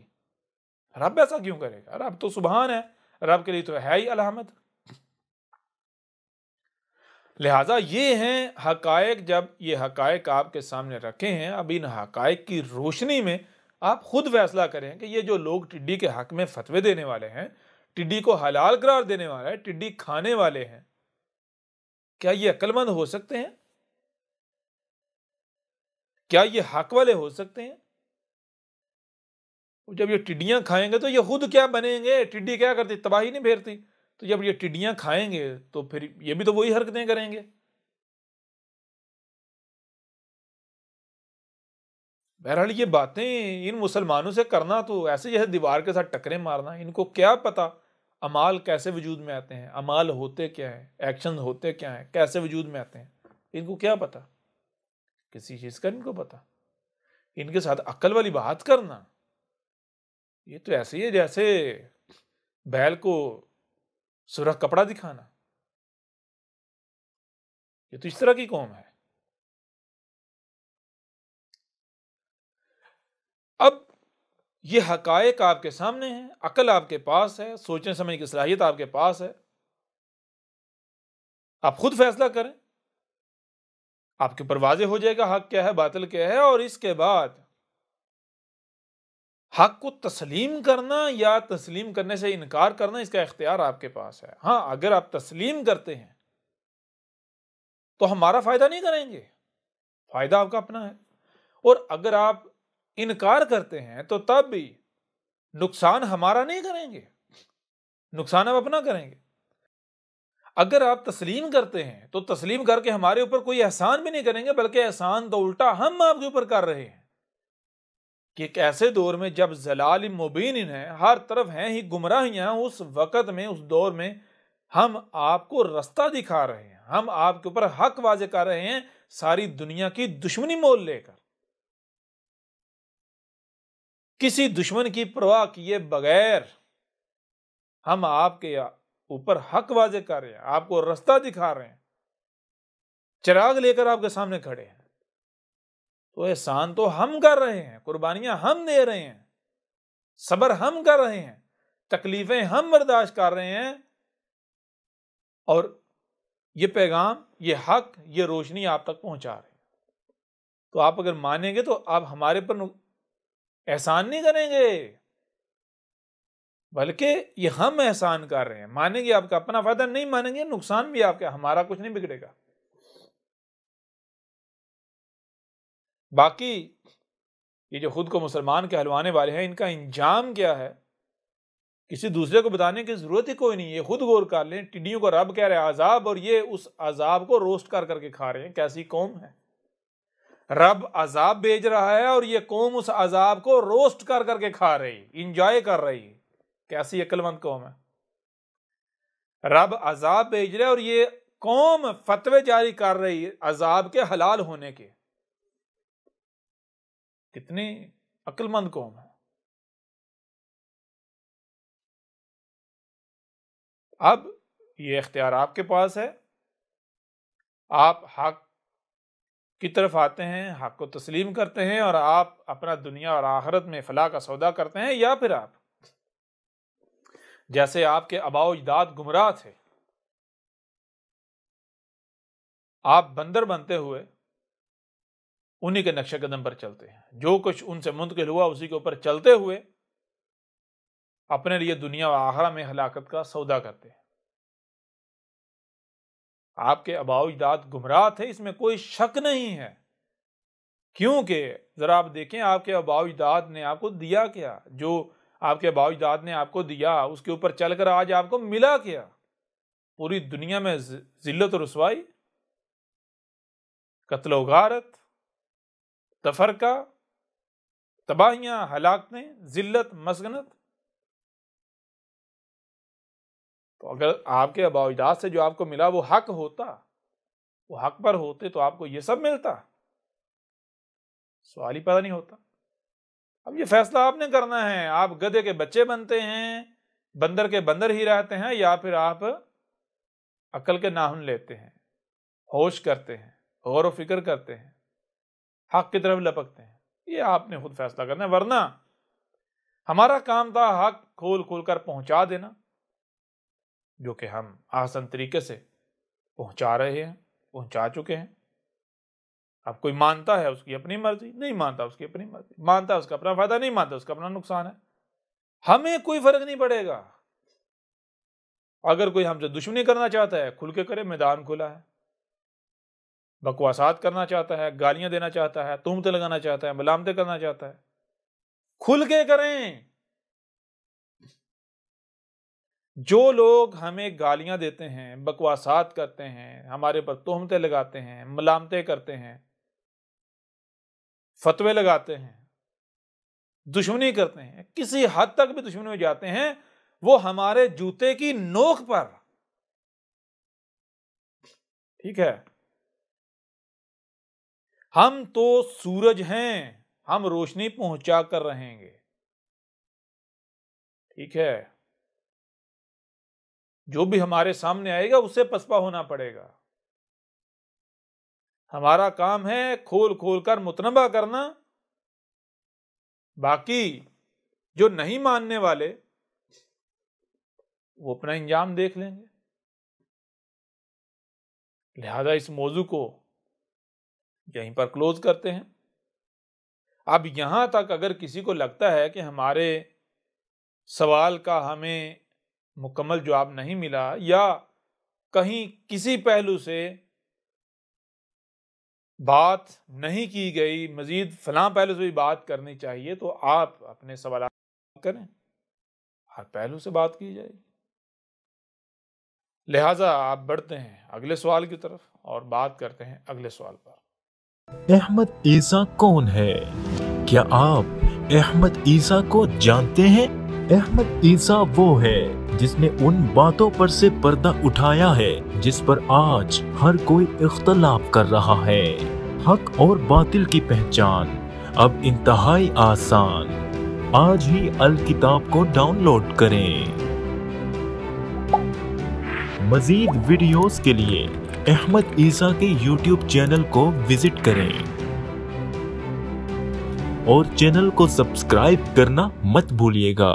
रब ऐसा क्यों करेगा? रब तो सुभान है, रब के लिए तो है ही अलहमद। लिहाजा ये हैं हकायक। जब ये हकायक आपके सामने रखे हैं, अब इन हकायक की रोशनी में आप खुद फैसला करें कि ये जो लोग टिड्डी के हक में फतवे देने वाले हैं, टिड्डी को हलाल करार देने वाले हैं, टिड्डी खाने वाले हैं, क्या ये अक्लमंद हो सकते हैं? क्या ये हक वाले हो सकते हैं? जब ये टिड्डियां खाएंगे तो ये खुद क्या बनेंगे? टिड्डी क्या करती? तबाही नहीं फेरती? तो जब ये टिड्डियां खाएंगे तो फिर ये भी तो वही हरकतें करेंगे। बहरहाल ये बातें इन मुसलमानों से करना तो ऐसे जैसे दीवार के साथ टकरे मारना। इनको क्या पता अमाल कैसे वजूद में आते हैं, अमाल होते क्या है, एक्शन होते क्या हैं, कैसे वजूद में आते हैं, इनको क्या पता, किसी चीज का इनको पता। इनके साथ अक्ल वाली बात करना, ये तो ऐसे ही है जैसे बैल को सुरख कपड़ा दिखाना। ये तो इस तरह की कौम है। अब ये हकायक आपके सामने है, अकल आपके पास है, सोचने समझने की सलाहियत आपके पास है, आप खुद फैसला करें, आपके ऊपर वाज़ेह हो जाएगा हक क्या है बातिल क्या है। और इसके बाद हक को तस्लीम करना या तस्लीम करने से इनकार करना, इसका इख्तियार आपके पास है। हाँ, अगर आप तस्लीम करते हैं तो हमारा फायदा नहीं करेंगे, फायदा आपका अपना है। और अगर आप इनकार करते हैं तो तब भी नुकसान हमारा नहीं करेंगे, नुकसान आप अपना करेंगे। अगर आप तस्लीम करते हैं तो तस्लीम करके हमारे ऊपर कोई एहसान भी नहीं करेंगे, बल्कि एहसान तो उल्टा हम आपके ऊपर कर रहे हैं कि एक ऐसे दौर में जब जलाल मुबीन है, हर तरफ हैं ही गुमराहियां, उस वक़्त में, उस दौर में हम आपको रास्ता दिखा रहे हैं, हम आपके ऊपर हक वाज़े कर रहे हैं, सारी दुनिया की दुश्मनी मोल लेकर, किसी दुश्मन की परवाह किए बगैर हम आपके ऊपर हक वाज़े कर रहे हैं, आपको रास्ता दिखा रहे हैं, चिराग लेकर आपके सामने खड़े हैं। तो एहसान तो हम कर रहे हैं, कुर्बानियां हम दे रहे हैं, सब्र हम कर रहे हैं, तकलीफें हम बर्दाश्त कर रहे हैं, और ये पैगाम, ये हक, ये रोशनी आप तक पहुंचा रहे हैं। तो आप अगर मानेंगे तो आप हमारे पर एहसान नहीं करेंगे, बल्कि ये हम एहसान कर रहे हैं। मानेंगे आपका अपना फायदा, नहीं मानेंगे नुकसान भी आपका, हमारा कुछ नहीं बिगड़ेगा। बाकी ये जो खुद को मुसलमान कहलवाने वाले हैं, इनका इंजाम क्या है किसी दूसरे को बताने की जरूरत ही कोई नहीं है। खुद गौर कर लें, टिड्डियों को रब कह रहा है अजाब, और ये उस अजाब को रोस्ट कर करके खा रहे हैं। कैसी कौम है, रब अजाब भेज रहा है और ये कौम उस अजाब को रोस्ट कर करके खा रही, इंजॉय कर रही। कैसी अक्लमंद कौम है। रब अजाब भेज रहा है और ये कौम फतवे जारी कर रही है अजाब के हलाल होने के। कितनी अक्लमंद कौम है। अब ये इख्तियार आपके पास है, आप हक की तरफ आते हैं, हक को तस्लीम करते हैं और आप अपना दुनिया और आखिरत में फलाह का सौदा करते हैं, या फिर आप जैसे आपके आबाओ अजदाद गुमराह थे, आप बंदर बनते हुए उन्हीं के नक्शे कदम पर चलते हैं, जो कुछ उनसे मुंतकिल हुआ उसी के ऊपर चलते हुए अपने लिए दुनिया और आखिरत में हलाकत का सौदा करते हैं। आपके आबाओ अजदाद गुमराह थे, इसमें कोई शक नहीं है। क्योंकि जरा आप देखें आपके आबाओ अजदाद ने आपको दिया क्या, जो आपके आबाओ अजदाद ने आपको दिया उसके ऊपर चलकर आज आपको मिला क्या। पूरी दुनिया में जिल्लत और रुसवाई, कत्ल गारत, तफरका, तबाहियां, हलाकतें, जिल्लत, मसगनत। तो अगर आपके आबाओ अजदाद से जो आपको मिला वो हक होता, वो हक पर होते, तो आपको ये सब मिलता, सवाल ही पैदा नहीं होता। अब ये फैसला आपने करना है, आप गधे के बच्चे बनते हैं, बंदर के बंदर ही रहते हैं, या फिर आप अकल के नाहुन लेते हैं, होश करते हैं, गौर व फिक्र करते हैं, हक की तरफ लपकते हैं। ये आपने खुद फैसला करना है। वरना हमारा काम था हक खोल खोल कर पहुंचा देना, जो कि हम आसान तरीके से पहुंचा रहे हैं, पहुंचा चुके हैं। अब कोई मानता है उसकी अपनी मर्जी, नहीं मानता उसकी अपनी मर्जी, मानता है उसका अपना फायदा, नहीं मानता उसका अपना नुकसान है। हमें कोई फर्क नहीं पड़ेगा। अगर कोई हमसे दुश्मनी करना चाहता है खुल के करे, मैदान खुला है। बकवासात करना चाहता है, गालियां देना चाहता है, तुहमतें लगाना चाहता है, मलामतें करना चाहता है, खुल के करें। जो लोग हमें गालियां देते हैं, बकवासात करते हैं, हमारे पर तोहमतें लगाते हैं, मलामतें करते हैं, फतवे लगाते हैं, दुश्मनी करते हैं, किसी हद तक भी दुश्मनी में जाते हैं, वो हमारे जूते की नोक पर, ठीक है। हम तो सूरज हैं, हम रोशनी पहुंचा कर रहेंगे, ठीक है। जो भी हमारे सामने आएगा उससे पसपा होना पड़ेगा। हमारा काम है खोल खोल कर मुतनबा करना, बाकी जो नहीं मानने वाले वो अपना इंजाम देख लेंगे। लिहाजा इस मौजू को यहीं पर क्लोज करते हैं। अब यहां तक अगर किसी को लगता है कि हमारे सवाल का हमें मुकम्मल जवाब नहीं मिला या कहीं किसी पहलू से बात नहीं की गई, मजीद फलां पहलू से भी बात करनी चाहिए, तो आप अपने सवाल करें, हर पहलू से बात की जाएगी। लिहाजा आप बढ़ते हैं अगले सवाल की तरफ और बात करते हैं अगले सवाल पर। अहमद ईसा कौन है? क्या आप अहमद ईसा को जानते हैं? अहमद ईसा वो है जिसने उन बातों पर से पर्दा उठाया है जिस पर आज हर कोई इख्तलाफ कर रहा है। हक और बातिल की पहचान अब इंतहाई आसान। आज ही अल किताब को डाउनलोड करें। मजीद वीडियोस के लिए अहमद ईसा के YouTube चैनल को विजिट करें और चैनल को सब्सक्राइब करना मत भूलिएगा।